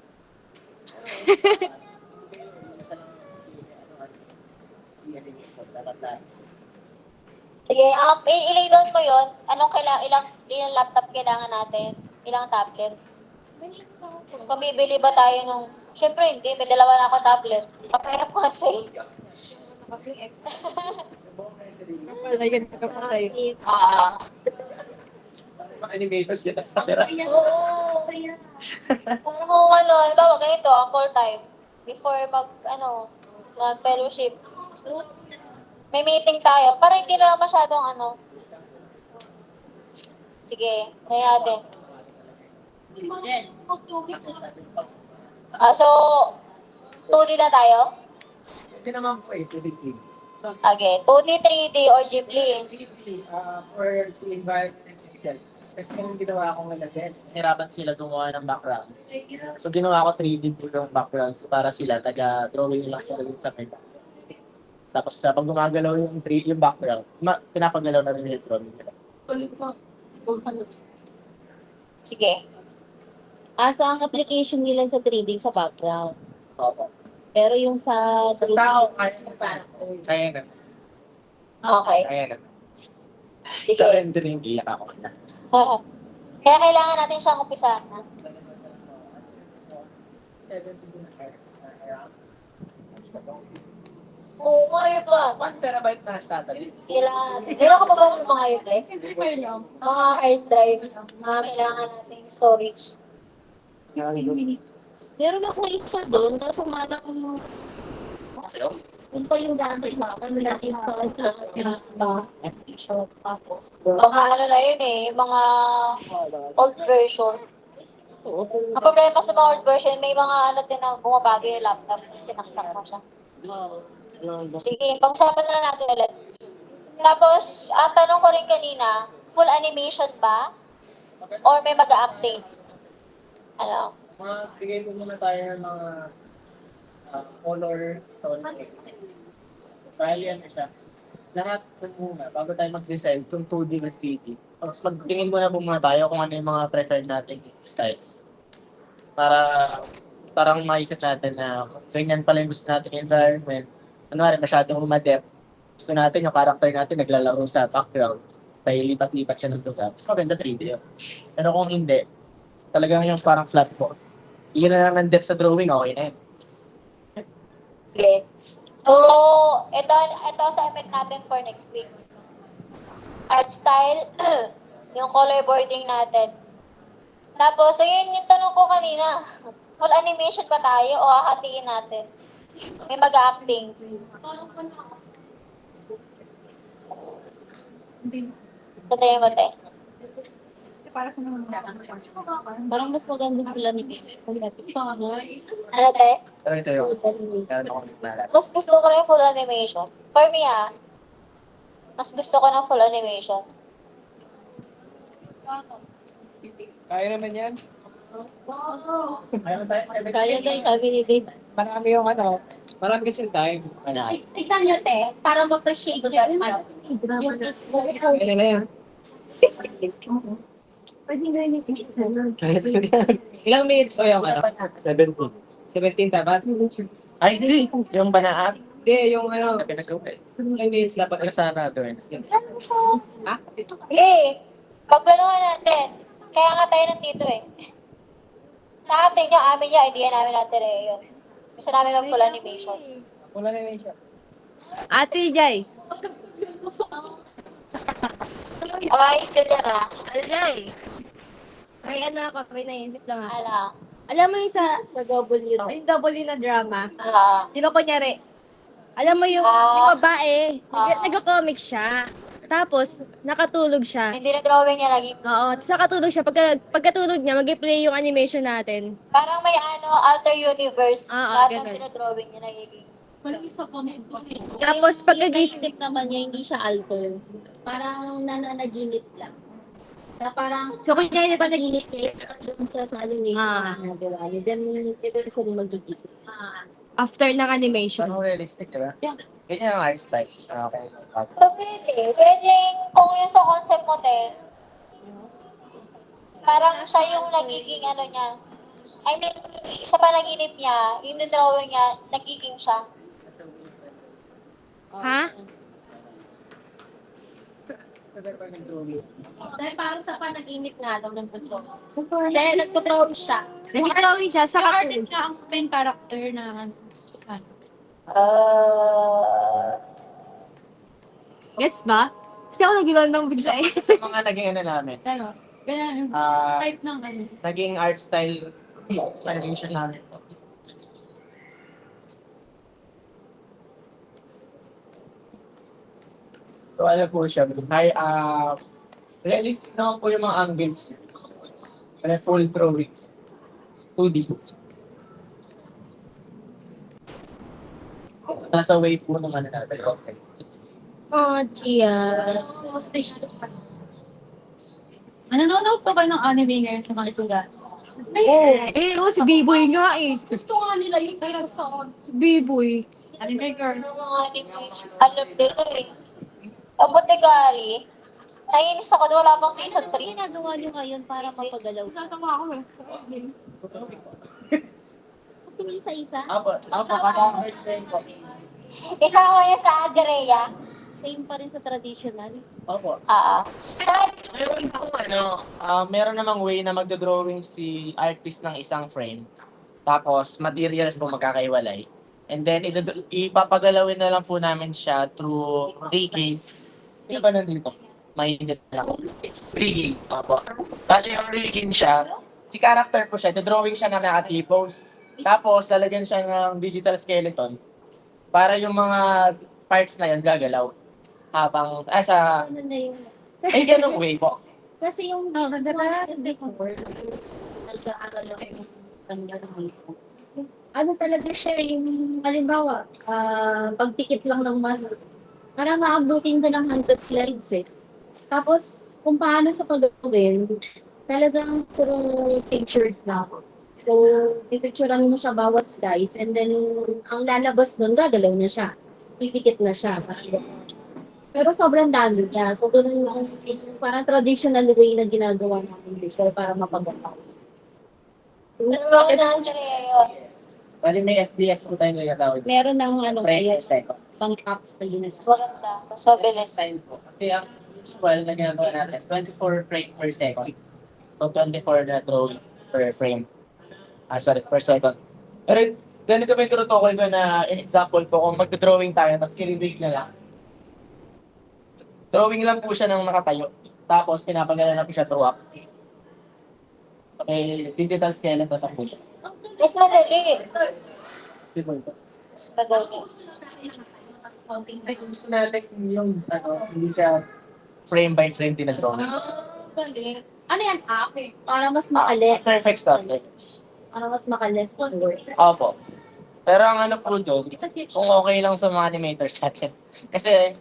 Sige, i-lay down mo yun. Anong ilang laptop kailangan natin? Ilang tablet? Kung bibili ba tayo nung... Siyempre hindi, may dalawa na ako tablet. Papahirap ko kasi. Ah. Animators yun. Tira. Oo. Kung halimbawa ganito, ang call time. Before mag-fellowship. May meeting tayo. Para hindi na masyadong Sige, kaya natin. So, 2D na tayo? Hindi naman po eh, 2D. Okay, 2D, 3D, or Ghibli. For the environment itself. Kasi yung ginawa ko ngayon, hirapan sila gumawa ng backgrounds. So ginawa ko 3D po yung backgrounds para sila taga-drawing lang sila dun sa meta. Tapos pag gumagalaw yung 3D yung background, pinapagalaw na rin yung drawing nila. Sige. So ang application nila sa 3D sa background. Opo. Pero yung sa Sa tao, kaya na. Okay. Kaya na. Sige. Sa rendering, iyak ako na. Oo. Kaya kailangan natin siyang umpisahan. Ha? Oo, kaya pa. 1 terabyte na database. Kailangan natin. Meron ka pa ba ng mga hard drive? Mga hard drive na kailangan natin storage. Meron ako isa doon, kaso malang kung pa yung dati mo, ano lang yung Mga ano na yun eh, mga old version. Ang problema sa mga old version, may mga ano din na bumabago yung laptop. Sinaksak mo siya. Sige, pag-usapan na lang natin ulit. Tapos, ang tanong ko rin kanina, full animation ba? Or may mag-update? Ano? Bigay ko muna tayo ng mga color tone. Trial yan siya. Lahat po muna, bago tayo mag-decide kung 2D or 3D. Tapos magtingin muna po muna tayo kung ano yung mga preferred nating styles. Para parang maisip natin na ganyan pala yung gusto nating environment. Kunwari, masyadong ma-depth. Gusto natin yung character natin naglalaro sa background. Kaya lipat-lipat siya ng lugar. Mas maganda 3D yun. Pero kung hindi, talagang yung parang flat board. Iyan na lang ng depth sa drawing, okay na yun. Okay. So, ito assignment natin for next week. Art style, yung color boarding natin. Tapos, ayun yung tanong ko kanina. Full animation ba tayo o hahatiin natin? May mag-acting. Tatay mo, te. Parang mas magandang pala ni Bebe. Ano, te? Pero ito yung, meron akong nalala. Mas gusto ko rin full animation. For me, mas gusto ko ng full animation. Kaya naman yan. Mayroon tayo 7 Kaya daw yung sabi ni Dave. Marami yung marami kasing time. Tignan nyo, te, para ma-appreciate nyo yung mismo. Kaya na yan. Pwede nga yung isa. Kaya na yan. Ilang minutes o yung 17. 17 dapat? Ay, hindi. Yung banaan. Hindi, yung Na pinagawa eh. ilang minutes dapat. Ano sana gawin? Ha? Eh, pagplanuhan natin. Kaya nga tayo nandito eh. Sa atin yung amin yung idea namin natin eh yun. Gusto namin mag full animation. Wala na yung siya. Ate Jai. Ayos ka dyan Ate Jai. May ano ako, may naisip lang ako. Ala. Alam mo yung sa W, yung W na drama. Di ba kunyari, alam mo yung babae, nag-comic siya. Tapos, nakatulog siya. Hindi na drawing niya lagi. Oo, tapos nakatulog siya. Pagkatulog niya, mag-play yung animation natin. Parang may alter universe. Lahat ng ganun. dinodrawing niya nagiging. Tapos, pagkagising, Isip naman niya, hindi siya alter. Parang nananaginip lang. Na parang, so kunyari, di ba naginip niya, doon siya sa animation. Diba? Then, eventually magigising. after ng animation. Ano realistic, di ba? Yeah. Ganyan ang art styles. Okay. So, pwedeng kung yung sa concept mo, te, parang siya yung nagiging ano niya. I mean, sa panaginip niya, yung drawing niya, nagiging siya. Ha? Dahil parang sa panaginip nga daw nagtutraw. Dahil nagtutraw siya. Nag-drawing siya sa Artist na ang main character na Gets ba? Kasi ako nagilan ng bigla eh. Sa mga naging ano namin, ganyan, ah, type ng ano. naging art style inspiration namin. So ano po siya, realistic naman po yung mga angles niya. May full drawing. 2D. Nasa way po naman natin. Okay. Oh, Chia. Nanonood pa ba ng anime ngayon sa mga sulat? Si B-Boy nga eh. Gusto nga nila yung pero sa Si B-Boy. anime girl. Ano mga animation? Alam dito eh. Apotegari. Nainis ako, wala pang season 3. Ginagawa niyo ngayon para mapagalaw. Natatawa ako eh. Kasi isa-isa. Apo, art style po. Isama niya sa Agreya. Same pa rin sa traditional. Opo. Tsaka, Meron po meron namang way na magdodrawing si artist ng isang frame. Tapos materials po magkakaiwalay. And then, ipapagalawin na lang po namin siya through rigging. Sino ba nandito? Mainit na ako. Rigging. Opo. Bali yung rigging siya, si character po siya, drawing siya na naka-T-pose. Tapos, lalagyan siya ng digital skeleton para yung mga parts na yun gagalaw. Habang, sa, Ano na yung... ganung way po. Kasi yung decor, nag-aaral lang yung kanya ng dito. Ano talaga siya yung, halimbawa, pagpikit lang ng mano. Para maabutin ka ng 100 slides eh. Tapos, kung paano sa pagawin, talagang puro pictures lang. So, pipicturean mo siya bawat slides and then, ang lalabas nun, gagalaw na siya. Pipikit na siya. Pero sobrang dami niya. So, ganun yung parang traditional way na ginagawa natin dito para mapagawa. So, Yes. Bali may FPS po tayo nagkatawag. meron ng ano, Frame per kaya second. pang apps na ginas. Maganda. Mas mabilis. Time po. Kasi ang usual na ginagawa natin, 24 frame per second. So, 24 na drawing per frame. Sorry, per second. Pero ganito ba yung tutukoy ko na example po, kung magdodrawing tayo, tapos kilibig na lang. Drawing lang po siya ng nakatayo. Tapos, pinapagala na po siya through up. Okay, digital skeleton na po siya. Mas madali. Simple po. Mas madali. Ay, gusto natin yung, hindi siya frame by frame dinadrawing. Galing. Ano yan, app? Para mas makalis. After Effects After. Para mas makalis ang work. Opo. Pero ang ano po doon, Isa teach. kung okay lang sa mga animators natin. Kasi,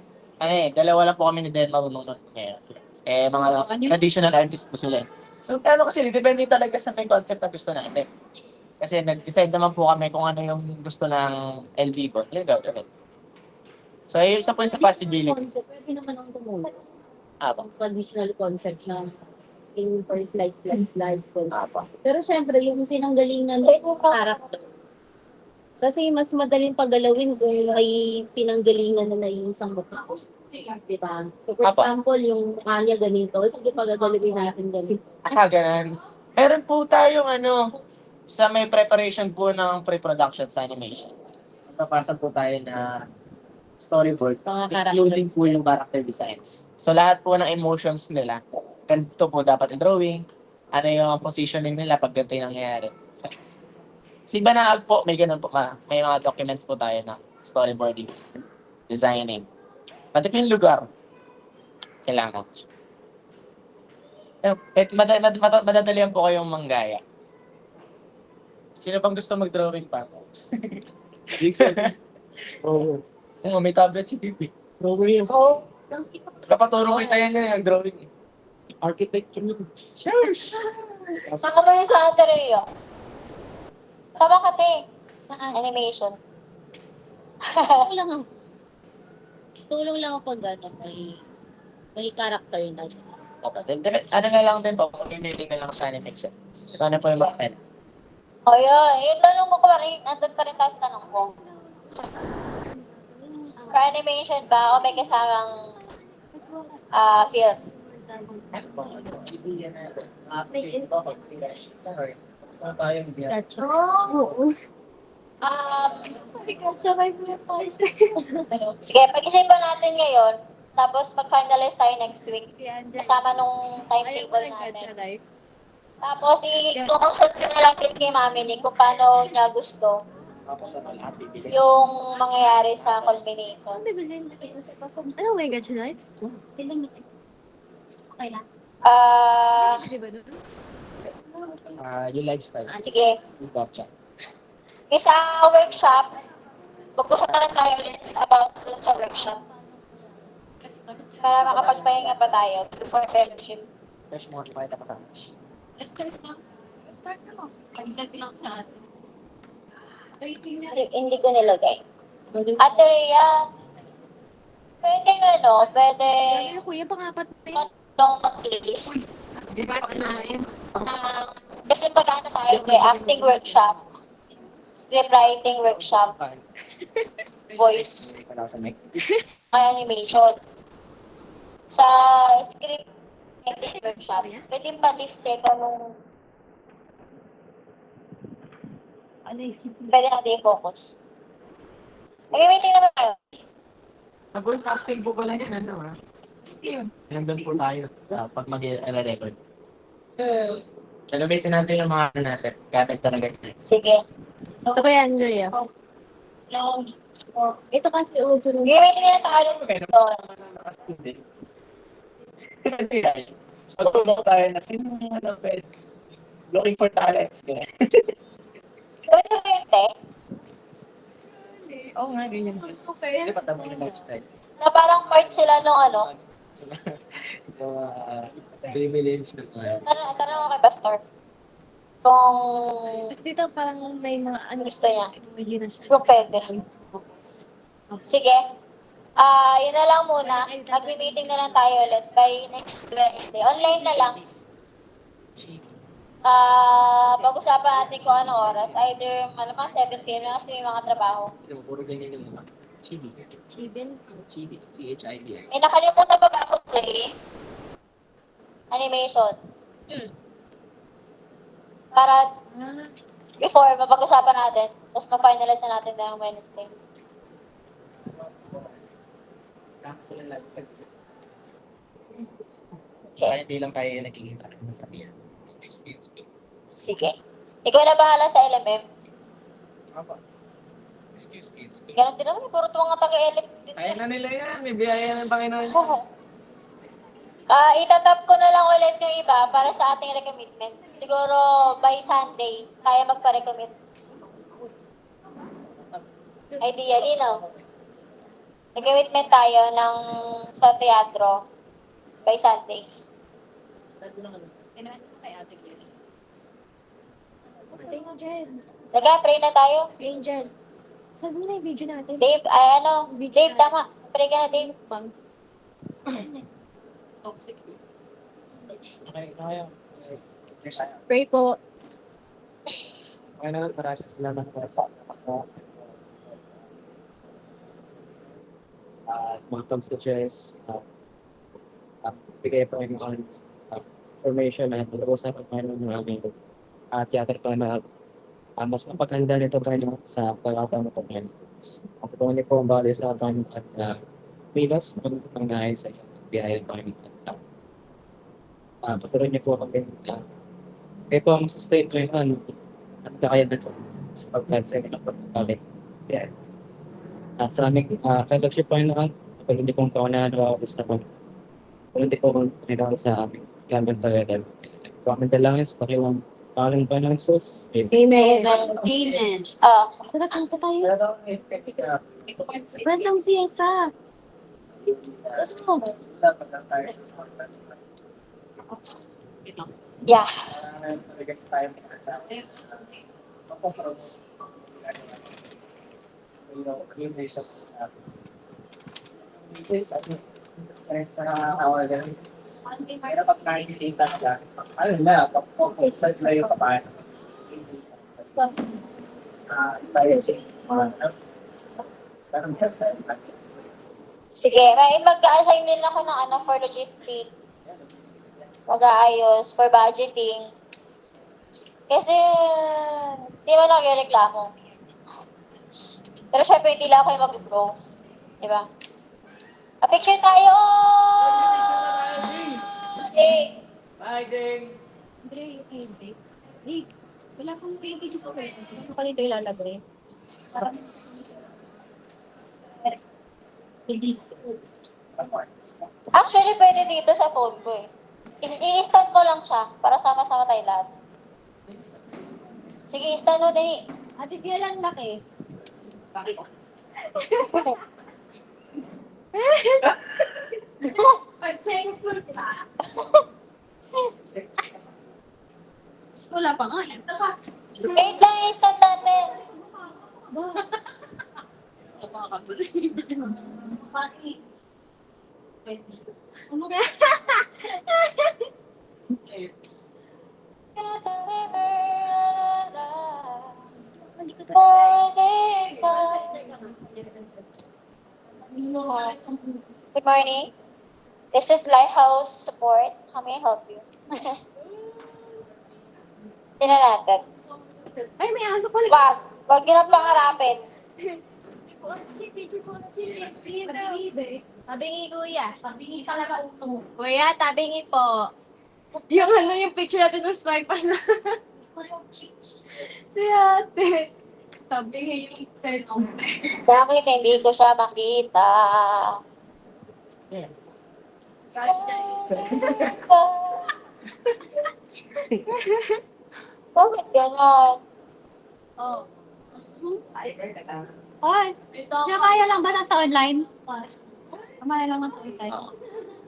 dalawa lang po kami ni Den marunong nun. Mga traditional artists po sila. So, kasi, depende talaga sa may concept na gusto natin. Kasi nag-decide naman po kami kung ano yung gusto ng LV ko. Yun, gawin. So, isa po yung sa possibility. Concept, pwede naman ang tumulong. Apo. Ang traditional concept na skin per slides. Apo. Pero syempre, yung sinanggalingan ng character. Kasi mas madaling paggalawin kung may pinanggalingan na yung isang mukha. Diba? So, for Apo. example, yung mukha niya ganito, sige pagagalawin natin ganito. Ganun. Meron po tayong sa may preparation po ng pre-production sa animation. Papasa po tayo na storyboard, Mga character. including po yung character designs. So lahat po ng emotions nila, ganito po dapat i-drawing, ano yung positioning nila pag ganito yung nangyayari. Si Banaag po, may ganun po may mga documents po tayo na storyboarding, designing. Pati po yung lugar, kailangan. Madadalian po kayong manggaya. Sino pang gusto mag-drawing pa? Oo. May tablet si TV. Drawing yung Kapaturo ko tayo na yung drawing. architecture yun. Sure. Saka ba yung sa Ateneo? Sa Makati. Saan? Animation. Tulong lang ako. Tulong lang ako pag may character na. Ano na lang din po, mag-emailing na lang sa animation. Ano po yung bakit? O yun. Yung tanong mo pa rin, nandun pa rin tayo sa tanong ko. For animation ba o may kasamang film? Ano po? Bibigyan na. Sorry. Mas tayong biyan. Gotcha. Oo. Sige, pag-isipan natin ngayon, tapos mag-finalize tayo next week. Kasama nung timetable natin. Tapos, i-consult ko na lang din kay Mami ni kung paano niya gusto Tapos ano lahat bibili. yung mangyayari sa culmination. Ano may gadget life? Okay lang. Di ba doon? Yung lifestyle. Sige. Yung gotcha. Isa workshop, mag-usap na lang tayo ulit about dun sa workshop. Para makapagpahinga pa tayo before fellowship. Fresh mo, ipakita pa sa akin. Start na. Pagdag lang natin. Hindi ko nilagay. Ate Rhea, pwede pwede Ano kuya, pangapat na yun. long mag-list. Kasi pag tayo kay acting workshop, script writing workshop, voice, Wala ko sa mic. animation. Sa script writing workshop, pwede pa liste ko nung pwede natin i-focus. Nag-meeting naman tayo. Nag-casting po pala yan, ano ha? Nandun po tayo pag mag-record. Gamitin natin yung mga ano natin. Gamit talaga. Sige. Ito ba yan, Andrea? Ito kasi uso nung Nag-meeting na tayo. Magtulong tayo na sino looking for talents. Pwede ba yun, te? Oo nga, ganyan. Hindi pa tama yung lifestyle. Na parang part sila nung ano. Yung privilege na tayo. Tanong ako kay Pastor. Kung dito parang may mga ano gusto niya. hindi na siya. Kung pwede. Sige. Yun na lang muna. Mag-meeting na lang tayo ulit by next Wednesday. Online na lang. Pag-usapan natin kung anong oras. Either malamang 7 p.m. na kasi may mga trabaho. Puro ganyan yung mga chibi. Chibi. C-H-I-B. May nakalimutan pa ba ako, Dre? Animation. Para before, mapag-usapan natin. Tapos ma-finalize na natin na yung Wednesday. Kaya hindi lang tayo nakikita ng masabihan. Sige. Ikaw na bahala sa LMM. Ganun din naman, puro mga taga-LM din. Kaya na nila yan. May biyaya ng Panginoon. Itatap ko na lang ulit yung iba para sa ating recommitment. Siguro by Sunday, kaya magpa-recommit. Ideally, no? Recommitment tayo sa teatro by Sunday. Pray na tayo. Angel. Saan mo na yung video natin? Dave, Dave, tama. Pray ka na, Dave. Okay. Pray po. Okay na, maraming salamat po sa mga pag-suggest, bigay po yung information at pag-usap at mayroon ng aming theater pa na mas mapaghanda nito tayo sa pagkakataon po ngayon. Ang totoo niyo po ang bali sa atin at pilos, magpapangnahin sa iyo. Biyaya po kami at patuloy niyo po kami kayo po ang sustain ko yun at kaya na po sa pagkansay ng pagkakali. At sa aming fellowship po yun naman, patuloy niyo pong paunahan o gusto po. Patuloy po kong pinagawa sa aming gamit talaga. Pagkakamit na lang yun sa pakiwang pangalan pa ng Jesus. Amen. Amen. Sarap punta tayo. Brand lang siya sa. Let's go. Yeah. Sige, may mag-assign din ako ng for logistic. Mag-aayos for budgeting. Kasi, di ba nagreklamo? Pero syempre, hindi lang ako yung mag-grow. Di ba? A-picture tayo! Stay! Bye, Ding! Andre, hindi. Hey, wala kang painting ko eh. Ano pa nito ilalagay? Parang... Actually, pwede dito sa phone ko eh. I-stand ko lang siya para sama-sama tayo lahat. Sige, stand mo, Dani. Ate Pia lang laki. Wala pa nga. Wait lang, i-stand natin. Good morning. This is Lighthouse Support. How may I help you? Tingnan natin. Ay, may aso pala. Wag niyo na pangarapin. Tabingi, kuya. Tabingi talaga. Kuya, tabingi po. Yung ano, yung picture natin ng swipe na. Si ate. Tabingi yung cellphone. Bakit hindi ko siya makita? Bakit ganon? Oh. Ay, kaya lang ba nasa online? Kamaya lang nasa online.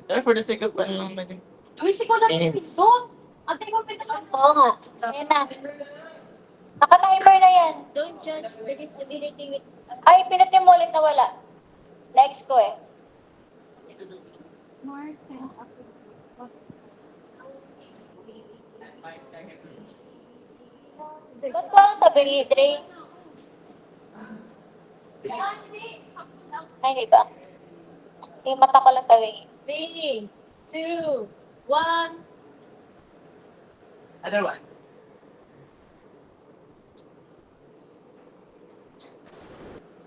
Pero for the sake of ano, Uy, ko lang yung minutes. doon. Ate ko pinag- Oo nga. Sige na. Naka-timer na yan. Don't judge the disability with Ay, pinutin mo ulit na wala. Legs ko eh. Ba't parang tabingi, Dre? Ay, di ba? Yung mata ko lang tabingi. 3, 2, 1. Other one.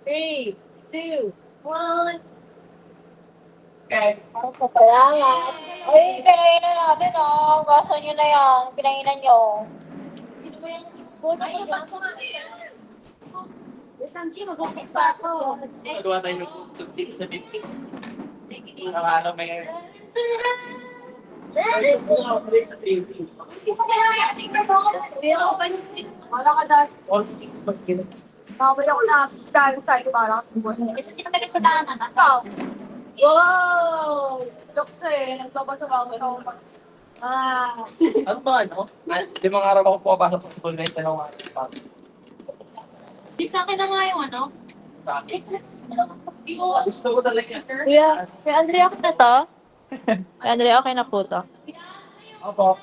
Three, two, one. Okay. Salamat. Ay, kinainan natin oh. Gaso nyo na yan. Kinainan nyo. Ay, ba't ko nga yan? Sanchi, mag-umpis paso. Magawa tayo ng 50 sa 50. Ang araw may... Balik sa 3. Wala ka dahil. All 50 pag gina. Bawal ako na dahil sa'yo para sa buwan. Kasi hindi ka sa daanan. Ikaw. Wow! Dokso eh. Nagbabato-bato ako. Ano ba ano? 5 araw ako pumapasok sa school kahit 2 araw. Si sa akin na nga yung ano. Gusto ko talaga. Kuya Andrea, okay na to? Kuya Andrea, okay na po to. Opo.